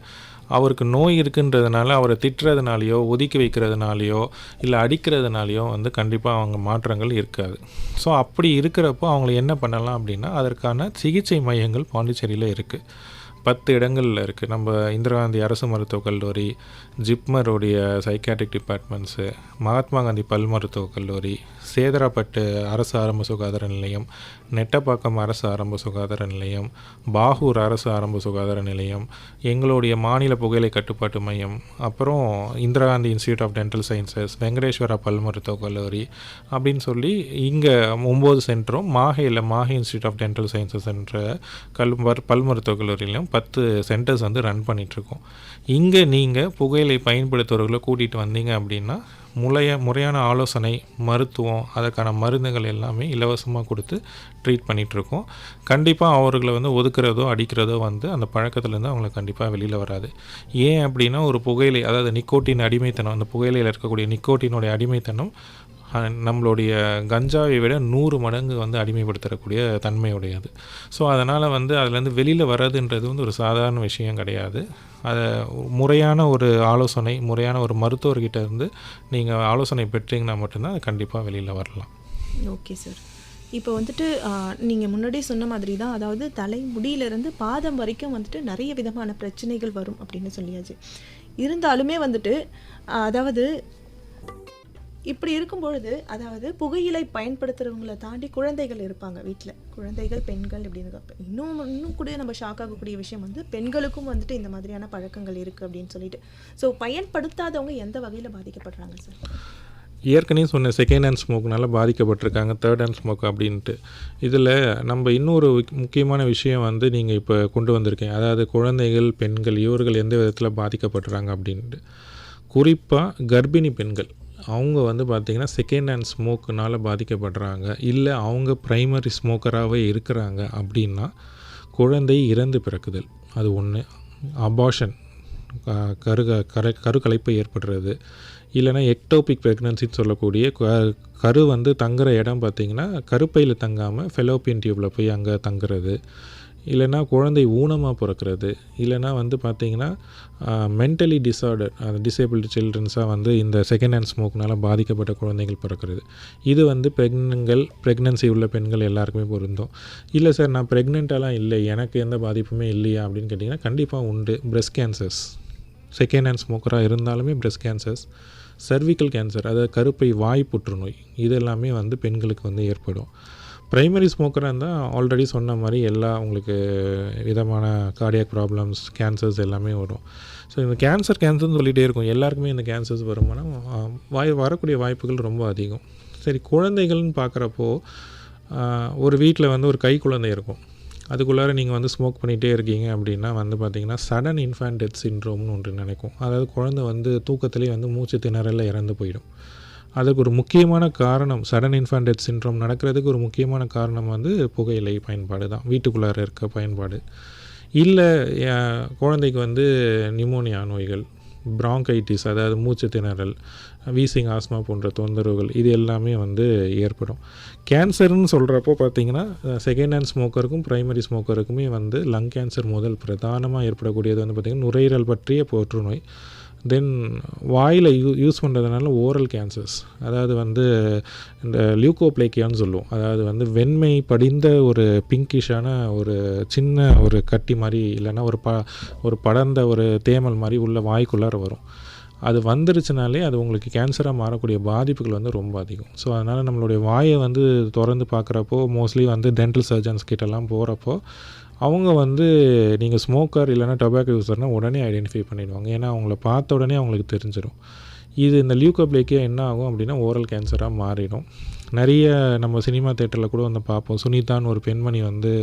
அவருக்கு நோய் இருக்குன்றதுனால அவரை திட்டுறதுனாலையோ ஒதுக்கி வைக்கிறதுனாலையோ இல்லை அடிக்கிறதுனாலையோ வந்து கண்டிப்பாக அவங்க மாற்றங்கள் இருக்காது. ஸோ அப்படி இருக்கிறப்போ அவங்களை என்ன பண்ணலாம் அப்படின்னா, அதற்கான சிகிச்சை மையங்கள் பாண்டிச்சேரியில் இருக்குது. 10 இடங்களில் இருக்குது. நம்ம இந்திரா காந்தி அரசு மருத்துவக் கல்லூரி, ஜிப்மருடைய சைக்காட்ரிக் டிபார்ட்மெண்ட்ஸு, மகாத்மா காந்தி பல் மருத்துவக் கல்லூரி, சேதராப்பட்டு அரசு ஆரம்ப சுகாதார நிலையம், நெட்டப்பாக்கம் அரசு ஆரம்ப சுகாதார நிலையம், பாகூர் அரசு ஆரம்ப சுகாதார நிலையம், எங்களுடைய மாநில புகையிலை கட்டுப்பாட்டு மையம், அப்புறம் Indira Gandhi institute of dental sciences, Venkateswara பல் மருத்துவக் கல்லூரி அப்படின்னு சொல்லி இங்கே 9 சென்டரும், Mahe institute of dental sciences என்ற பல் மருத்துவக் கல்லூரியிலையும் 10 சென்டர்ஸ் வந்து ரன் பண்ணிகிட்ருக்கோம். இங்கே நீங்கள் புகையிலை பயன்படுத்துவர்களை கூட்டிகிட்டு வந்தீங்க அப்படின்னா முறையான ஆலோசனை, மருத்துவம், அதற்கான மருந்துகள் எல்லாமே இலவசமாக கொடுத்து ட்ரீட் பண்ணிகிட்ருக்கோம். கண்டிப்பாக அவர்களை வந்து ஒதுக்குறதோ அடிக்கிறதோ வந்து அந்த பழக்கத்துலேருந்து அவங்களை கண்டிப்பாக வெளியில் வராது. ஏன் அப்படின்னா ஒரு புகையிலை, அதாவது நிக்கோட்டின் அடிமைத்தனம், அந்த புகையிலையில் இருக்கக்கூடிய நிக்கோட்டினுடைய அடிமைத்தனம் நம்மளுடைய கஞ்சாவை விட 100 மடங்கு வந்து அடிமைப்படுத்தக்கூடிய தன்மையுடையது. ஸோ அதனால் வந்து அதுலேருந்து வெளியில் வர்றதுன்றது வந்து ஒரு சாதாரண விஷயம் கிடையாது. அதை முறையான ஒரு ஆலோசனை, முறையான ஒரு மருத்துவர்கிட்ட இருந்து நீங்கள் ஆலோசனை பெற்றீங்கன்னா மட்டும்தான் அது கண்டிப்பாக வெளியில் வரலாம்.
Okay sir. இப்போ வந்துட்டு நீங்கள் முன்னாடியே சொன்ன மாதிரி தான், அதாவது தலை முடியிலிருந்து பாதம் வரைக்கும் வந்துட்டு நிறைய விதமான பிரச்சனைகள் வரும் அப்படின்னு சொல்லியாச்சு. இருந்தாலுமே வந்துட்டு அதாவது இப்படி இருக்கும் பொழுது, அதாவது புகையிலை பயன்படுத்துகிறவங்களை தாண்டி குழந்தைகள் இருப்பாங்க வீட்டில். குழந்தைகள், பெண்கள் இப்படின்னு இன்னும் கூட நம்ம ஷாக் ஆகக்கூடிய விஷயம் வந்து பெண்களுக்கும் வந்துட்டு இந்த மாதிரியான பழக்கங்கள் இருக்குது அப்படின்னு சொல்லிட்டு. ஸோ பயன்படுத்தாதவங்க எந்த வகையில் பாதிக்கப்படுறாங்க சார்?
ஏற்கனவே சொன்ன செகண்ட் ஹேண்ட் ஸ்மோக்னால பாதிக்கப்பட்டிருக்காங்க, தேர்ட் ஹேண்ட் ஸ்மோக் அப்படின்ட்டு. இதில் நம்ம இன்னொரு முக்கியமான விஷயம் வந்து நீங்கள் இப்போ கொண்டு வந்திருக்கீங்க, அதாவது குழந்தைகள், பெண்கள் இவர்கள் எந்த விதத்தில் பாதிக்கப்படுறாங்க அப்படின்ட்டு. குறிப்பாக கர்ப்பிணி பெண்கள் அவங்க வந்து பார்த்திங்கன்னா செகண்ட் ஹேண்ட் ஸ்மோக்குனால் பாதிக்கப்படுறாங்க, இல்லை அவங்க ப்ரைமரி ஸ்மோக்கராகவே இருக்கிறாங்க அப்படின்னா குழந்தை இறந்து பிறக்குதல் அது ஒன்று, அபார்ஷன் கருக்கலைப்பு ஏற்படுறது, இல்லைனா எக்டோபிக் ப்ரெக்னன்சின்னு சொல்லக்கூடிய கரு வந்து தங்குற இடம் பார்த்திங்கன்னா கருப்பையில் தங்காமல் ஃபெலோப்பியன் டியூப்பில் போய் அங்கே தங்குறது, இல்லைனா குழந்தை ஊனமாக பிறக்கிறது, இல்லைனா வந்து பார்த்திங்கன்னா மென்டலி டிஸார்டர் டிசேபிள்டு சில்ட்ரன்ஸாக வந்து இந்த செகண்ட் ஹேண்ட் ஸ்மோக்னால் பாதிக்கப்பட்ட குழந்தைகள் பிறக்கிறது. இது வந்து ப்ரெக்னன்சி உள்ள பெண்கள் எல்லாருக்குமே பொருந்தும். இல்லை சார் நான் ப்ரெக்னெண்ட்டாலாம் இல்லை, எனக்கு எந்த பாதிப்புமே இல்லையா அப்படின்னு கேட்டிங்கன்னா கண்டிப்பாக உண்டு. பிரெஸ்ட் கேன்சர்ஸ், செகண்ட் ஹேண்ட் ஸ்மோக்கராக இருந்தாலுமே பிரெஸ்ட் கேன்சர்ஸ், சர்விக்கல் கேன்சர் அதாவது கருப்பை வாய் புற்றுநோய், இது எல்லாமே வந்து பெண்களுக்கு வந்து ஏற்படும். ப்ரைமரி ஸ்மோக்கராக இருந்தால் ஆல்ரெடி சொன்ன மாதிரி எல்லா உங்களுக்கு விதமான கார்டியாக் ப்ராப்ளம்ஸ், கேன்சர்ஸ் எல்லாமே வரும். ஸோ இந்த கேன்சர்னு சொல்லிகிட்டே இருக்கும், எல்லாருக்குமே இந்த கேன்சர்ஸ் வருமானா வரக்கூடிய வாய்ப்புகள் ரொம்ப அதிகம். சரி, குழந்தைகள்னு பார்க்குறப்போ ஒரு வீட்டில் வந்து ஒரு கை குழந்தை இருக்கும், அதுக்குள்ளார நீங்கள் வந்து ஸ்மோக் பண்ணிகிட்டே இருக்கீங்க அப்படின்னா வந்து பார்த்திங்கன்னா சடன் இன்ஃபேன்ட் டெத் சிண்ட்ரோம்னு ஒன்று நினைக்கும். அதாவது குழந்தை வந்து தூக்கத்திலே வந்து மூச்சு திணறலில் இறந்து போயிடும். அதுக்கு ஒரு முக்கியமான காரணம், சடன் இன்ஃபேன்ட் டெத் சிண்ட்ரோம் நடக்கிறதுக்கு ஒரு முக்கியமான காரணம் வந்து புகையிலை பயன்பாடு தான், வீட்டுக்குள்ளார இருக்க பயன்பாடு. இல்லை குழந்தைக்கு வந்து நிமோனியா நோய்கள், பிராங்கைட்டிஸ் அதாவது மூச்சு திணறல், வீசிங், ஆஸ்மா போன்ற தொந்தரவுகள் இது எல்லாமே வந்து ஏற்படும். கேன்சர்னு சொல்கிறப்போ பார்த்திங்கன்னா செகண்ட் ஹேண்ட் ஸ்மோக்கருக்கும் ப்ரைமரி ஸ்மோக்கருக்குமே வந்து லங் கேன்சர் முதல் பிரதானமாக ஏற்படக்கூடியது வந்து பார்த்திங்கன்னா நுரையீரல் பற்றிய புற்றுநோய். தென் வாயில் யூஸ் பண்ணுறதுனால ஓரல் கேன்சர்ஸ், அதாவது வந்து இந்த லியூகோப்ளேக்கியான்னு சொல்லுவோம், அதாவது வந்து வெண்மை படிந்த ஒரு பிங்கிஷான ஒரு சின்ன ஒரு கட்டி மாதிரி, இல்லைன்னா ஒரு படர்ந்த ஒரு தேமல் மாதிரி உள்ள வாய்க்குள்ளார வரும். அது வந்துருச்சுனாலே அது உங்களுக்கு கேன்சராக மாறக்கூடிய பாதிப்புகள் வந்து ரொம்ப அதிகம். ஸோ அதனால் நம்மளுடைய வாயை வந்து திறந்து பார்க்குறப்போ மோஸ்ட்லி வந்து டென்டல் சர்ஜன்ஸ் கிட்டலாம் போகிறப்போ அவங்க வந்து நீங்கள் ஸ்மோக்கர் இல்லைனா டொபாக்கோ யூஸர்னால் உடனே ஐடென்டிஃபை பண்ணிடுவாங்க. ஏன்னா அவங்கள பார்த்த உடனே அவங்களுக்கு தெரிஞ்சிடும். இது இந்த லியூகோப்ளேக்கியா என்ன ஆகும் அப்படின்னா ஓரல் கேன்சராக மாறிடும். நிறைய நம்ம சினிமா தேட்டரில் கூட வந்து பார்ப்போம், சுனிதான்னு ஒரு பெண்மணி வந்து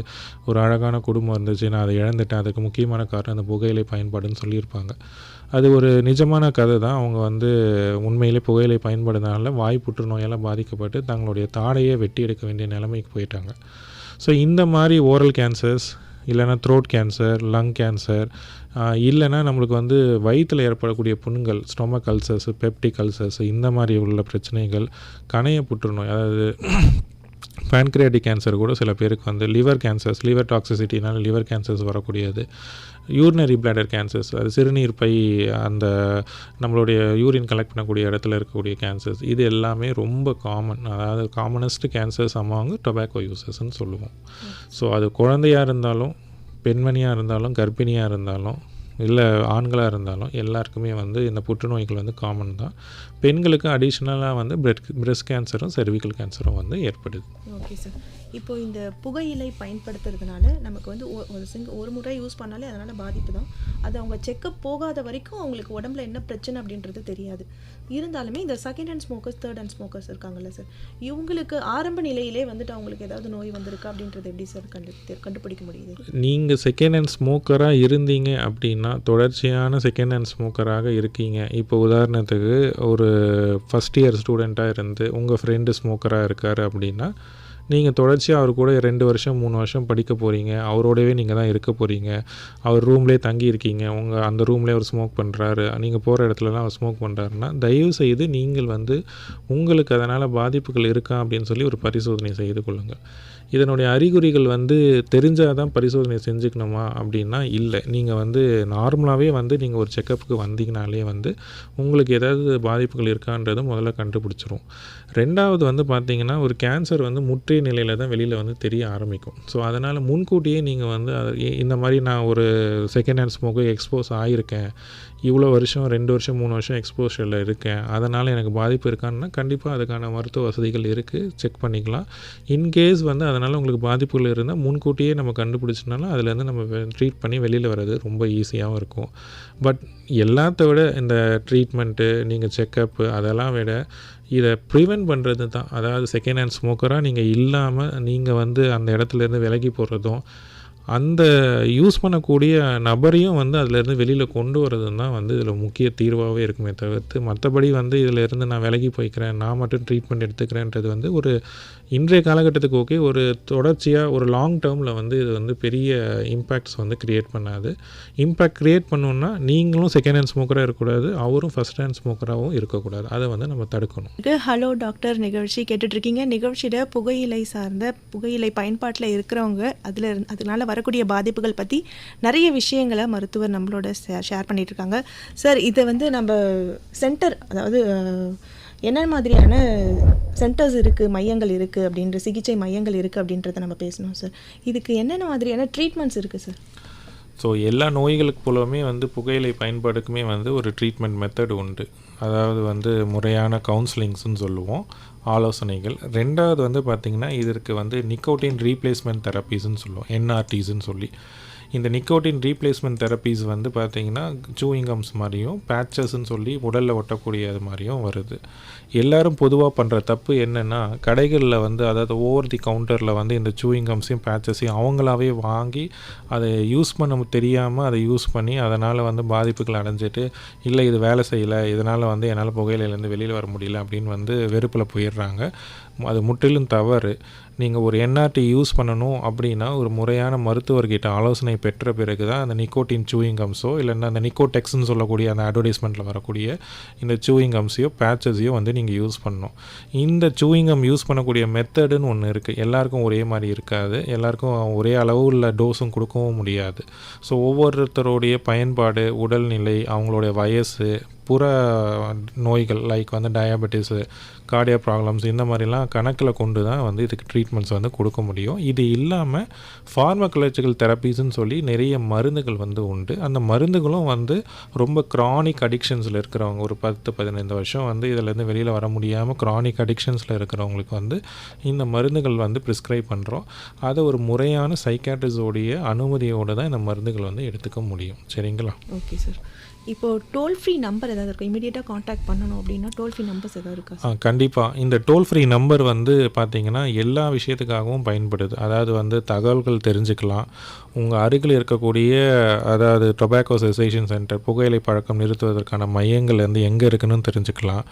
ஒரு அழகான குடும்பம் இருந்துச்சு, நான் அதை இழந்துட்டேன், அதுக்கு முக்கியமான காரணம் அந்த புகையிலை பயன்பாடுன்னு சொல்லியிருப்பாங்க. அது ஒரு நிஜமான கதை தான். அவங்க வந்து உண்மையிலே புகையிலை பயன்படுறதுனால வாய் புற்றுநோயால் பாதிக்கப்பட்டு தங்களுடைய தாடையே வெட்டி எடுக்க வேண்டிய நிலைமைக்கு போயிட்டாங்க. ஸோ இந்த மாதிரி ஓரல் கேன்சர்ஸ், இல்லைனா த்ரோட் கேன்சர், லங் கேன்சர், இல்லைனா நம்மளுக்கு வந்து வயிற்றில் ஏற்படக்கூடிய புண்கள், ஸ்டொமக் அல்சர்ஸ், பெப்டிக் அல்சர்ஸ், இந்த மாதிரி உள்ள பிரச்சனைகள், கணைய புற்றுநோய் அதாவது பேன்க்ரியாட்டிக் கேன்சர் கூட சில பேருக்கு வந்து, லிவர் கேன்சர்ஸ், லிவர் டாக்ஸிசிட்டினால லிவர் கேன்சர்ஸ் வரக்கூடியது, யூரினரி பிளாடர் கேன்சர்ஸ், அது சிறுநீர் பை அந்த நம்மளுடைய யூரின் கலெக்ட் பண்ணக்கூடிய இடத்துல இருக்கக்கூடிய கேன்சர்ஸ், இது எல்லாமே ரொம்ப காமன். அதாவது காமனஸ்ட் கேன்சர்ஸ் அமாங் டொபாக்கோ யூசர்ஸ்ன்னு சொல்லுவோம். ஸோ அது குழந்தையாக இருந்தாலும், பெண்மணியாக இருந்தாலும், கர்ப்பிணியாக இருந்தாலும், இல்லை ஆண்களாக இருந்தாலும் எல்லாருக்குமே வந்து இந்த புற்றுநோய்கள் வந்து காமன் தான். பெண்களுக்கு அடிஷ்னலாக வந்து பிரெஸ்ட் கேன்சரும் செர்விக்கல் கேன்சரும் வந்து ஏற்படுது.
ஓகே சார், இப்போ இந்த புகையிலை பயன்படுத்துறதுனால நமக்கு வந்து ஒரு முறை யூஸ் பண்ணாலே அதனால் பாதிப்பு தான். அது அவங்க செக்கப் போகாத வரைக்கும் அவங்களுக்கு உடம்புல என்ன பிரச்சனை அப்படின்றது தெரியாது. இருந்தாலுமே இந்த second hand smokers, third hand smokers இருக்காங்கல்ல சார், இவங்களுக்கு ஆரம்ப நிலையிலே வந்துட்டு அவங்களுக்கு ஏதாவது நோய் வந்திருக்கா அப்படின்றது எப்படி சார் கண்டுபிடிக்க முடியுது?
நீங்கள் செகண்ட் ஹேண்ட் ஸ்மோக்கராக இருந்தீங்க அப்படின்னா, தொடர்ச்சியான செகண்ட் ஹேண்ட் ஸ்மோக்கராக இருக்கீங்க, இப்போ உதாரணத்துக்கு ஒரு ஃபஸ்ட் இயர் ஸ்டூடெண்ட்டாக இருந்து உங்கள் ஃப்ரெண்டு ஸ்மோக்கராக இருக்கார் அப்படின்னா, நீங்கள் தொடர்ச்சியாக அவர் கூட 2 வருஷம் 3 வருஷம் படிக்க போகிறீங்க, அவரோடவே நீங்கள் தான் இருக்க போகிறீங்க, அவர் ரூம்லேயே தங்கி இருக்கீங்க, உங்கள் அந்த ரூம்லேயே அவர் ஸ்மோக் பண்ணுறாரு, நீங்கள் போகிற இடத்துலலாம் அவர் ஸ்மோக் பண்ணுறாருன்னா தயவு செய்து நீங்கள் வந்து உங்களுக்கு அதனால் பாதிப்புகள் இருக்கா அப்படின்னு சொல்லி ஒரு பரிசோதனை செய்து கொள்ளுங்கள். இதனுடைய அறிகுறிகள் வந்து தெரிஞ்சால் தான் பரிசோதனை செஞ்சுக்கணுமா அப்படின்னா இல்லை. நீங்கள் வந்து நார்மலாகவே வந்து நீங்கள் ஒரு செக்கப்புக்கு வந்தீங்கனாலே வந்து உங்களுக்கு ஏதாவது பாதிப்புகள் இருக்கான்றதை முதல்ல கண்டுபிடிச்சிரும். ரெண்டாவது வந்து பார்த்திங்கன்னா, ஒரு கேன்சர் வந்து முற்றிய நிலையில் தான் வெளியில் வந்து தெரிய ஆரம்பிக்கும். ஸோ அதனால் முன்கூட்டியே நீங்கள் வந்து இந்த மாதிரி நான் ஒரு செகண்ட் ஹேண்ட் ஸ்மோக்கு எக்ஸ்போஸ் ஆகியிருக்கேன், இவ்வளோ வருஷம் 2 வருஷம் 3 வருஷம் எக்ஸ்போஷரில் இருக்கேன், அதனால் எனக்கு பாதிப்பு இருக்கான்னா கண்டிப்பாக அதுக்கான மருத்துவ வசதிகள் இருக்குது, செக் பண்ணிக்கலாம். இன்கேஸ் வந்து அதனால் உங்களுக்கு பாதிப்புகள் இருந்தால் முன்கூட்டியே நம்ம கண்டுபிடிச்சனால அதுலேருந்து நம்ம ட்ரீட் பண்ணி வெளியில் வர்றது ரொம்ப ஈஸியாகவும் இருக்கும். பட் எல்லாத்த விட இந்த ட்ரீட்மெண்ட்டு, நீங்கள் செக்கப்பு அதெல்லாம் விட இதை ப்ரிவென்ட் பண்ணுறது தான். அதாவது செகண்ட் ஹேண்ட் ஸ்மோக்கராக நீங்கள் இல்லாமல் நீங்கள் வந்து அந்த இடத்துலேருந்து விலகி போடுறதும், அந்த யூஸ் பண்ணக்கூடிய நபரையும் வந்து அதிலேருந்து வெளியில் கொண்டு வரதும் தான் வந்து இதில் முக்கிய தீர்வாகவே இருக்குமே தவிர்த்து, மற்றபடி வந்து இதில் இருந்து நான் விலகி போய்க்கிறேன், நான் மட்டும் ட்ரீட்மெண்ட் எடுத்துக்கிறேன்றது வந்து ஒரு இன்றைய காலகட்டத்துக்கு ஓகே, ஒரு தொடர்ச்சியாக ஒரு லாங் டேர்மில் வந்து இது வந்து பெரிய இம்பேக்ட்ஸ் வந்து க்ரியேட் பண்ணாது. இம்பேக்ட் க்ரியேட் பண்ணணுன்னா நீங்களும் செகண்ட் ஹேண்ட் ஸ்மோக்கராக இருக்கக்கூடாது, அவரும் ஃபஸ்ட் ஹேண்ட் ஸ்மோக்கராகவும் இருக்கக்கூடாது. அதை வந்து நம்ம தடுக்கணும்.
ஹலோ டாக்டர் நிகழ்ச்சி கேட்டுட்ருக்கீங்க. நிகழ்ச்சியில் புகையிலை பயன்பாட்டில் இருக்கிறவங்க அதனால வரக்கூடிய பாதிப்புகள் பற்றி நிறைய விஷயங்களை மருத்துவர் நம்மளோட ஷேர் பண்ணிட்டு இருக்காங்க. சார், இதை வந்து நம்ம சென்டர், அதாவது என்ன மாதிரியான சென்டர்ஸ் இருக்குது, மையங்கள் இருக்குது அப்படின்ற, சிகிச்சை மையங்கள் இருக்குது அப்படின்றத நம்ம பேசணும் சார். இதுக்கு என்னென்ன மாதிரியான ட்ரீட்மெண்ட்ஸ் இருக்குது சார்?
ஸோ எல்லா நோய்களுக்கு போலவே வந்து புகையிலை பயன்பாடுக்குமே வந்து ஒரு ட்ரீட்மெண்ட் மெத்தட் உண்டு. அதாவது வந்து முறையான கவுன்சிலிங்ஸ்ன்னு சொல்லுவோம், ஆலோசனைகள். ரெண்டாவது வந்து பார்த்திங்கன்னா இதற்கு வந்து நிக்கோட்டின் ரீப்ளேஸ்மெண்ட் தெரப்பீஸ்ன்னு சொல்லுவோம், என்ஆர்டிஸ்ன்னு சொல்லி. இந்த நிக்கோட்டின் ரீப்ளேஸ்மெண்ட் தெரப்பீஸ் வந்து பார்த்திங்கன்னா சூயிங்கம்ஸ் மாதிரியும் பேட்சஸ்ன்னு சொல்லி உடலில் ஒட்டக்கூடியது மாதிரியும் வருது. எல்லோரும் பொதுவாக பண்ணுற தப்பு என்னென்னா, கடைகளில் வந்து அதாவது ஓவர் தி கவுண்டரில் வந்து இந்த சூயிங்கம்ஸையும் பேட்சஸையும் அவங்களாவே வாங்கி அதை யூஸ் பண்ண தெரியாமல் அதை யூஸ் பண்ணி அதனால் வந்து பாதிப்புகள் அடைஞ்சிட்டு, இல்லை இது வேலை செய்யலை, இதனால் வந்து என்னால் புகையிலேருந்து வெளியில் வர முடியல அப்படின்னு வந்து வெறுப்பில் போயிடுறாங்க. அது முற்றிலும் தவறு. நீங்கள் ஒரு என்ஆர்டி யூஸ் பண்ணணும் அப்படின்னா ஒரு முறையான மருத்துவர்கிட்ட ஆலோசனை பெற்ற பிறகு தான் அந்த நிக்கோட்டின் சூயிங்கம்ஸோ இல்லைன்னா அந்த நிக்கோடெக்ஸ்ன்னு சொல்லக்கூடிய அந்த அட்வர்டைஸ்மெண்ட்டில் வரக்கூடிய இந்த சூயிங்கம்ஸையோ பேட்சஸையோ வந்து நீங்கள் யூஸ் பண்ணணும். இந்த சூயிங்கம் யூஸ் பண்ணக்கூடிய மெத்தடுன்னு ஒன்று இருக்குது. எல்லாருக்கும் ஒரே மாதிரி இருக்காது, எல்லாருக்கும் ஒரே அளவு உள்ள டோஸும் கொடுக்கவும் முடியாது. ஸோ ஒவ்வொருத்தருடைய பயன்பாடு, உடல்நிலை, அவங்களுடைய வயசு, புற நோய்கள் லைக் வந்து டயபெட்டிஸு, கார்டியா ப்ராப்ளம்ஸ், இந்த மாதிரிலாம் கணக்கில் கொண்டு தான் வந்து இதுக்கு ட்ரீட்மெண்ட்ஸ் வந்து கொடுக்க முடியும். இது இல்லாமல் ஃபார்மகலாஜிக்கல் தெரப்பீஸ்ன்னு சொல்லி நிறைய மருந்துகள் வந்து உண்டு. அந்த மருந்துகளும் வந்து ரொம்ப க்ரானிக் அடிக்ஷன்ஸில் இருக்கிறவங்க, ஒரு 10-15 வருஷம் வந்து இதிலேருந்து வெளியில் வர முடியாமல் க்ரானிக் அடிக்ஷன்ஸில் இருக்கிறவங்களுக்கு வந்து இந்த மருந்துகள் வந்து ப்ரிஸ்கிரைப் பண்ணுறோம். அதை ஒரு முறையான சைக்காட்ரிஸ்டோடைய அனுமதியோடு தான் இந்த மருந்துகள் வந்து எடுத்துக்க முடியும். சரிங்களா?
Okay sir. இப்போது டோல் ஃப்ரீ நம்பர் ஏதாவது இருக்கும், இமீடியட்டாக காண்டாக்ட் பண்ணணும் அப்படின்னா டோல் ஃப்ரீ நம்பர்ஸ் ஏதாவது இருக்கா?
கண்டிப்பாக. இந்த டோல் ஃப்ரீ நம்பர் வந்து பார்த்திங்கன்னா எல்லா விஷயத்துக்காகவும் பயன்படுது. அதாவது வந்து தகவல்கள் தெரிஞ்சுக்கலாம், உங்கள் அருகில் இருக்கக்கூடிய அதாவது டொபாக்கோ செசேஷன் சென்டர், புகையிலை பழக்கம் நிறுத்துவதற்கான மையங்கள் வந்து எங்கே இருக்குன்னு தெரிஞ்சுக்கலாம்.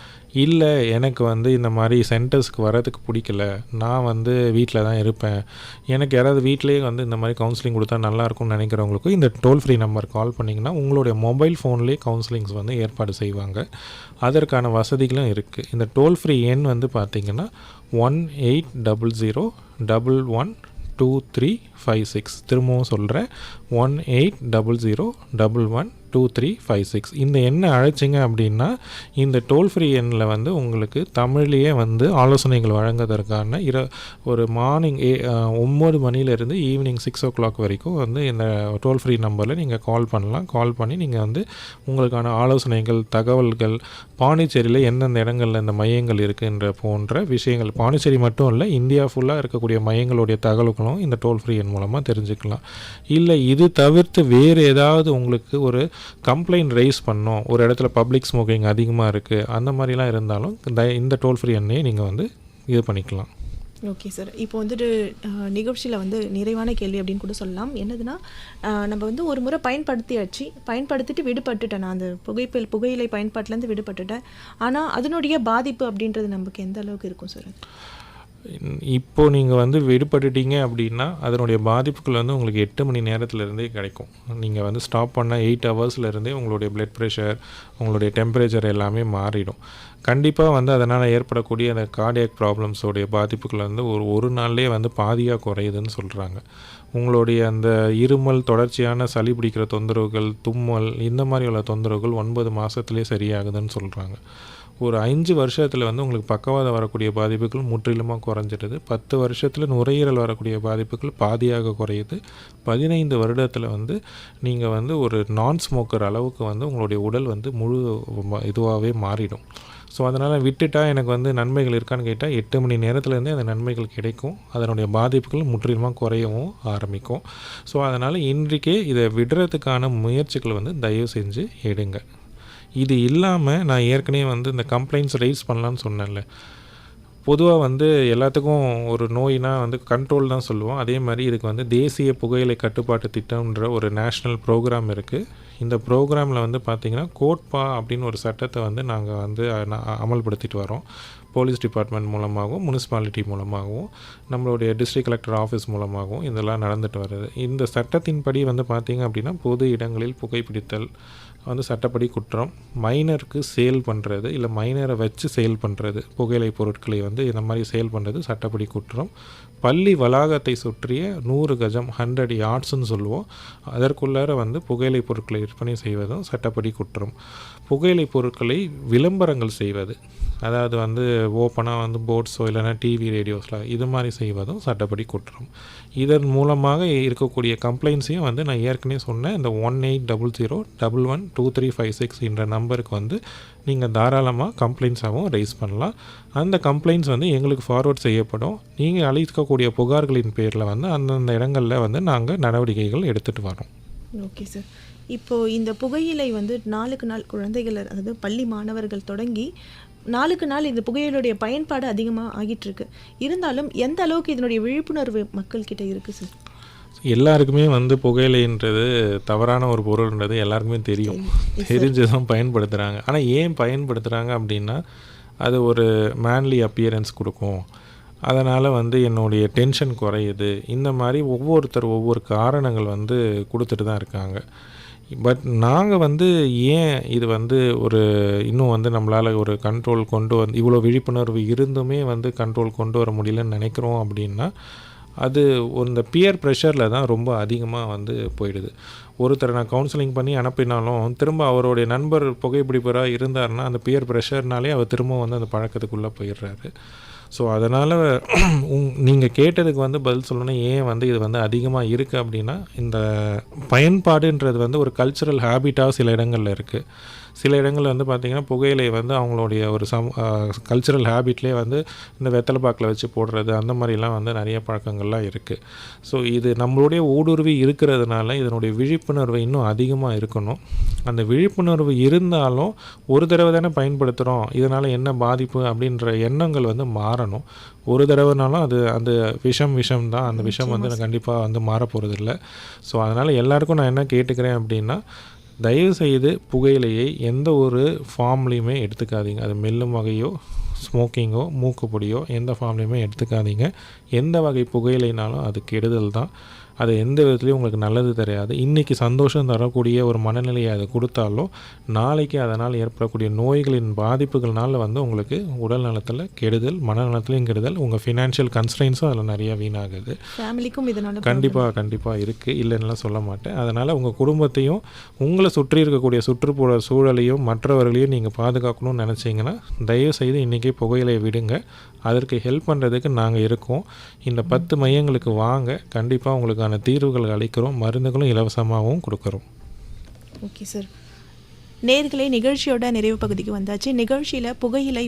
இல்லை எனக்கு வந்து இந்த மாதிரி சென்டர்ஸ்க்கு வரதுக்கு பிடிக்கல, நான் வந்து வீட்டில் தான் இருப்பேன், எனக்கு யாராவது வீட்டிலேயே வந்து இந்த மாதிரி கவுன்சிலிங் கொடுத்தா நல்லாயிருக்கும்னு நினைக்கிறவங்களுக்கும் இந்த டோல் ஃப்ரீ நம்பர் கால் பண்ணிங்கன்னா உங்களுடைய மொபைல் ஃபோன்லேயே கவுன்சிலிங்ஸ் வந்து ஏற்பாடு செய்வாங்க. அதற்கான வசதிகளும் இருக்குது. இந்த டோல் ஃப்ரீ எண் வந்து பார்த்திங்கன்னா 1800112356. திரும்பவும் சொல்கிறேன், 1800112356. இந்த எண்ணை அழைச்சிங்க அப்படின்னா இந்த டோல் ஃப்ரீ எண்ணில் வந்து உங்களுக்கு தமிழ்லேயே வந்து ஆலோசனைகள் வழங்குவதற்கான ஒரு மார்னிங் 9 மணிலேருந்து ஈவினிங் 6 o'clock வரைக்கும் வந்து இந்த டோல் ஃப்ரீ நம்பரில் நீங்கள் கால் பண்ணலாம். கால் பண்ணி நீங்கள் வந்து உங்களுக்கான ஆலோசனைகள், தகவல்கள், பாண்டிச்சேரியில் எந்தெந்த இடங்களில் இந்த மையங்கள் இருக்குன்ற போன்ற விஷயங்கள், பாண்டிச்சேரி மட்டும் இல்லை இந்தியா ஃபுல்லாக இருக்கக்கூடிய மையங்களுடைய தகவல்களும் இந்த டோல் ஃப்ரீ எண் மூலமாக தெரிஞ்சுக்கலாம். இல்லை இது தவிர்த்து வேறு ஏதாவது உங்களுக்கு ஒரு கம்ப்ளைண்ட் ரைஸ் பண்ணோம், ஒரு இடத்துல பப்ளிக் ஸ்மோக்கிங் அதிகமாக இருக்குது, அந்த மாதிரிலாம் இருந்தாலும் இந்த டோல் ஃப்ரீ எண்ணையே நீங்கள் வந்து இது பண்ணிக்கலாம்.
Okay sir. இப்போ வந்துட்டு நிகழ்ச்சியில் வந்து நிறைவான கேள்வி அப்படின்னு கூட சொல்லலாம். என்னதுன்னா, நம்ம வந்து ஒரு முறை பயன்படுத்திட்டு விடுபட்டுட்டேன், நான் அந்த புகையிலை பயன்பாட்டிலேருந்து விடுபட்டுட்டேன், ஆனால் அதனுடைய பாதிப்பு அப்படின்றது நமக்கு எந்த அளவுக்கு இருக்கும் சார்?
இப்போது நீங்கள் வந்து விடுபட்டுட்டீங்க அப்படின்னா அதனுடைய பாதிப்புகள் வந்து உங்களுக்கு 8 மணி நேரத்துலேருந்தே கிடைக்கும். நீங்கள் வந்து ஸ்டாப் பண்ண 8 ஹவர்ஸ்லேருந்தே உங்களுடைய பிளட் ப்ரெஷர், உங்களுடைய டெம்பரேச்சர் எல்லாமே மாறிடும். கண்டிப்பாக வந்து அதனால் ஏற்படக்கூடிய அந்த கார்டியாக் ப்ராப்ளம்ஸோடைய பாதிப்புகள் வந்து ஒரு நாள்லேயே வந்து பாதியாக குறையுதுன்னு சொல்கிறாங்க. உங்களுடைய அந்த இருமல், தொடர்ச்சியான சளி பிடிக்கிற தொந்தரவுகள், தும்மல், இந்த மாதிரி உள்ள தொந்தரவுகள் 9 மாதத்துலேயே சரியாகுதுன்னு சொல்கிறாங்க. ஒரு 5 வருஷத்தில் வந்து உங்களுக்கு பக்கவாதம் வரக்கூடிய பாதிப்புகள் முற்றிலுமாக குறைஞ்சிடுது. 10 வருஷத்தில் நுரையீரல் வரக்கூடிய பாதிப்புகள் பாதியாக குறையுது. 15 வருடத்தில் வந்து நீங்கள் வந்து ஒரு நான் ஸ்மோக்கர் அளவுக்கு வந்து உங்களுடைய உடல் வந்து முழு இதுவாகவே மாறிடும். ஸோ அதனால் விட்டுட்டா எனக்கு வந்து நன்மைகள் இருக்கான்னு கேட்டால் 8 மணி நேரத்துலேருந்தே அந்த நன்மைகள் கிடைக்கும். அதனுடைய பாதிப்புகள் முற்றிலுமாக குறையவும் ஆரம்பிக்கும். ஸோ அதனால் இன்றைக்கே இதை விடுறதுக்கான முயற்சிகள் வந்து தயவு செஞ்சு எடுங்க. இது இல்லாமல் நான் ஏற்கனவே வந்து இந்த கம்ப்ளைண்ட்ஸ் ரைஸ் பண்ணலான்னு சொன்னேன்ல, பொதுவாக வந்து எல்லாத்துக்கும் ஒரு நோயினா வந்து கண்ட்ரோல் தான் சொல்லுவோம். அதே மாதிரி இதுக்கு வந்து தேசிய புகையிலை கட்டுப்பாட்டு திட்டம்ன்ற ஒரு நேஷ்னல் ப்ரோக்ராம் இருக்குது. இந்த ப்ரோக்ராமில் வந்து பார்த்திங்கன்னா கோட்பா அப்படின்னு ஒரு சட்டத்தை வந்து நாங்கள் வந்து அமல்படுத்திட்டு வரோம். போலீஸ் டிபார்ட்மெண்ட் மூலமாகவும் முனிசிபாலிட்டி மூலமாகவும் நம்மளுடைய டிஸ்ட்ரிக்ட் கலெக்டர் ஆஃபீஸ் மூலமாகவும் இதெல்லாம் நடந்துட்டு வருது. இந்த சட்டத்தின்படி வந்து பார்த்திங்க அப்படின்னா பொது இடங்களில் புகைப்பிடித்தல் வந்து சட்டப்படி குற்றம். மைனருக்கு சேல் பண்ணுறது இல்லை மைனரை வச்சு சேல் பண்ணுறது, புகையிலை பொருட்களை வந்து இந்த மாதிரி சேல் பண்ணுறது சட்டப்படி குற்றம். பள்ளி வளாகத்தை சுற்றிய 100 கஜம் 100 யார்ட்ஸ்ன்னு சொல்லுவோம், அதற்குள்ளார வந்து புகையிலை பொருட்களை விற்பனை செய்வதும் சட்டப்படி குற்றம். புகையிலை பொருட்களை விளம்பரங்கள் செய்வது, அதாவது வந்து ஓப்பனாக வந்து போர்ட்ஸோ இல்லைனா டிவி ரேடியோஸில் இது மாதிரி செய்வதும் சட்டப்படி குற்றம். இதன் மூலமாக இருக்கக்கூடிய கம்ப்ளைண்ட்ஸையும் வந்து நான் ஏற்கனவே சொன்னேன், இந்த 1800112356 என்ற நம்பருக்கு வந்து நீங்கள் தாராளமாக கம்ப்ளைண்ட்ஸாகவும் ரைஸ் பண்ணலாம். அந்த கம்ப்ளைண்ட்ஸ் வந்து எங்களுக்கு ஃபார்வர்ட் செய்யப்படும். நீங்கள் அளிக்கக்கூடிய புகார்களின் பேரில் வந்து அந்தந்த இடங்களில் வந்து நாங்கள் நடவடிக்கைகள் எடுத்துகிட்டு வரோம்.
Okay sir. இப்போது இந்த புகையிலை வந்து நாளுக்கு நாள் குழந்தைகள், அதாவது பள்ளி மாணவர்கள் தொடங்கி நாளுக்கு நாள் இந்த புகையிலுடைய பயன்பாடு அதிகமாக ஆகிட்டுருக்கு. இருந்தாலும் எந்த அளவுக்கு இதனுடைய விழிப்புணர்வு மக்கள்கிட்ட இருக்குது சார்?
எல்லாருக்குமே வந்து புகையிலைன்றது தவறான ஒரு பொருள்ன்றது எல்லாருக்குமே தெரியும், தெரிஞ்சு தான் பயன்படுத்துகிறாங்க. ஆனால் ஏன் பயன்படுத்துகிறாங்க அப்படின்னா, அது ஒரு மேன்லி அப்பியரன்ஸ் கொடுக்கும், அதனால் வந்து என்னுடைய டென்ஷன் குறையுது, இந்த மாதிரி ஒவ்வொருத்தர் ஒவ்வொரு காரணங்கள் வந்து கொடுத்துட்டு தான் இருக்காங்க. பட் நாங்கள் வந்து ஏன் இது வந்து ஒரு இன்னும் வந்து நம்மளால் ஒரு கண்ட்ரோல் கொண்டு வந்து இவ்வளோ விழிப்புணர்வு இருந்துமே வந்து கண்ட்ரோல் கொண்டு வர முடியலன்னு நினைக்கிறோம் அப்படின்னா, அது இந்த பியர் ப்ரெஷரில் தான் ரொம்ப அதிகமாக வந்து போயிடுது. ஒருத்தரை நான் கவுன்சிலிங் பண்ணி அனுப்பினாலும் திரும்ப அவருடைய நண்பர் புகைப்பிடிப்பராக இருந்தார்னா அந்த பியர் ப்ரெஷர்னாலே அவர் திரும்ப வந்து அந்த பழக்கத்துக்குள்ளே போயிடுறாரு. ஸோ அதனால் நீங்கள் கேட்டதுக்கு வந்து பதில் சொல்லணும், ஏன் வந்து இது வந்து அதிகமாக இருக்குது அப்படின்னா, இந்த பயன்பாடுன்றது வந்து ஒரு கல்ச்சுரல் ஹேபிட்டாக சில இடங்களில் இருக்குது. சில இடங்களில் வந்து பார்த்திங்கன்னா புகையிலை வந்து அவங்களுடைய ஒரு கல்ச்சுரல் ஹேபிட்லேயே வந்து இந்த வெத்தலை பாக்கில் வச்சு போடுறது அந்த மாதிரிலாம் வந்து நிறைய பழக்கங்கள்லாம் இருக்குது. ஸோ இது நம்மளுடைய ஊடுருவி இருக்கிறதுனால இதனுடைய விழிப்புணர்வு இன்னும் அதிகமாக இருக்கணும். அந்த விழிப்புணர்வு இருந்தாலும் ஒரு தடவை தானே பயன்படுத்துகிறோம், இதனால் என்ன பாதிப்பு அப்படின்ற எண்ணங்கள் வந்து மாறணும். ஒரு தடவைனாலும் அது அந்த விஷம் தான், அந்த விஷம் வந்து கண்டிப்பாக வந்து மாறப்போகிறதில்ல. ஸோ அதனால் எல்லாருக்கும் நான் என்ன கேட்டுக்கிறேன் அப்படின்னா, தயவுசெய்து புகையிலையை எந்த ஒரு ஃபார்ம்லேயுமே எடுத்துக்காதீங்க. அது மெல்லும் வகையோ ஸ்மோக்கிங்கோ மூக்குப்பொடியோ எந்த ஃபார்ம்லேயுமே எடுத்துக்காதீங்க. எந்த வகை புகையிலைனாலும் அது கெடுதல் தான். அது எந்த விதத்துலையும் உங்களுக்கு நல்லது தெரியாது. இன்றைக்கி சந்தோஷம் தரக்கூடிய ஒரு மனநிலையை அதை கொடுத்தாலும் நாளைக்கு அதனால் ஏற்படக்கூடிய நோய்களின் பாதிப்புகள்னால வந்து உங்களுக்கு உடல் நலத்தில் கெடுதல், மனநலத்துலையும் கெடுதல், உங்கள் ஃபினான்ஷியல் கன்ஸ்ட்ரெயின்ஸும் அதில் நிறையா வீணாகுது.
ஃபேமிலிக்கும் இதனால்
கண்டிப்பாக இருக்குது, இல்லைன்னுலாம் சொல்ல மாட்டேன். அதனால் உங்கள் குடும்பத்தையும் உங்களை சுற்றி இருக்கக்கூடிய சுற்றுப்புற சூழலையும் மற்றவர்களையும் நீங்கள் பாதுகாக்கணும்னு நினச்சிங்கன்னா தயவுசெய்து இன்றைக்கி புகையிலை விடுங்க. அதற்கு ஹெல்ப் பண்ணுறதுக்கு நாங்கள் இருக்கோம். இந்த 10 மையங்களுக்கு வாங்க, கண்டிப்பாக உங்களுக்கான தீர்வுகள் அளிக்கிறோம், மருந்துகளும் இலவசமாகவும் கொடுக்குறோம்.
Okay sir. நேயர்களே, நிகழ்ச்சியோட நிறைவு பகுதிக்கு வந்தாச்சு. நிகழ்ச்சியில் புகையிலை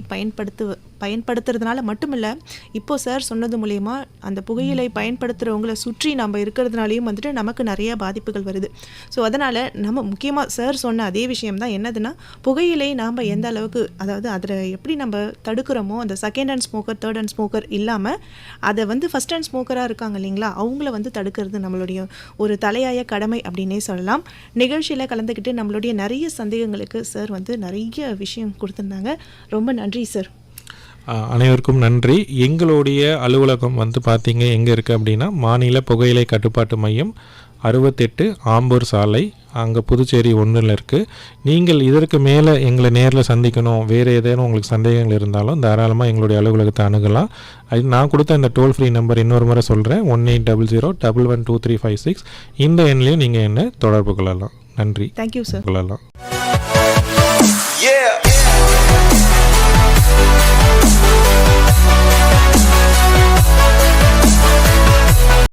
பயன்படுத்துறதுனால மட்டுமில்லை, இப்போது சார் சொன்னது மூலயமா அந்த புகையிலை பயன்படுத்துகிறவங்கள சுற்றி நம்ம இருக்கிறதுனாலையும் வந்துட்டு நமக்கு நிறைய பாதிப்புகள் வருது. ஸோ அதனால் நம்ம முக்கியமாக சார் சொன்ன அதே விஷயம்தான், என்னதுன்னா புகையிலை நாம் எந்த அளவுக்கு, அதாவது அதில் எப்படி நம்ம தடுக்கிறோமோ, அந்த second hand smoker, third hand smoker இல்லாமல் அதை வந்து ஃபஸ்ட் ஹேண்ட் ஸ்மோக்கராக இருக்காங்க இல்லைங்களா, அவங்கள வந்து தடுக்கிறது நம்மளுடைய ஒரு தலையாய கடமை அப்படின்னே சொல்லலாம். நிகழ்ச்சியில் கலந்துக்கிட்டு நம்மளுடைய நிறைய சந்தேகங்களுக்கு சார் வந்து நிறைய விஷயம் கொடுத்துருந்தாங்க. ரொம்ப நன்றி சார்.
அனைவருக்கும் நன்றி. எங்களுடைய அலுவலகம் வந்து பார்த்திங்க எங்கே இருக்குது அப்படின்னா, மாநில புகையிலை கட்டுப்பாட்டு மையம் 68 ஆம்பூர் சாலை, அங்கே புதுச்சேரி 1 இருக்குது. நீங்கள் இதற்கு மேலே எங்களை நேரில் சந்திக்கணும், வேறு ஏதேனும் உங்களுக்கு சந்தேகங்கள் இருந்தாலும் தாராளமாக எங்களுடைய அலுவலகத்தை அணுகலாம். அது நான் கொடுத்த இந்த டோல் ஃப்ரீ நம்பர் இன்னொரு முறை சொல்கிறேன், 1800112356. இந்த எண்ணிலையும் நீங்கள் என்ன தொடர்பு கொள்ளலாம். நன்றி.
Thank you sir.
கொள்ளலாம்.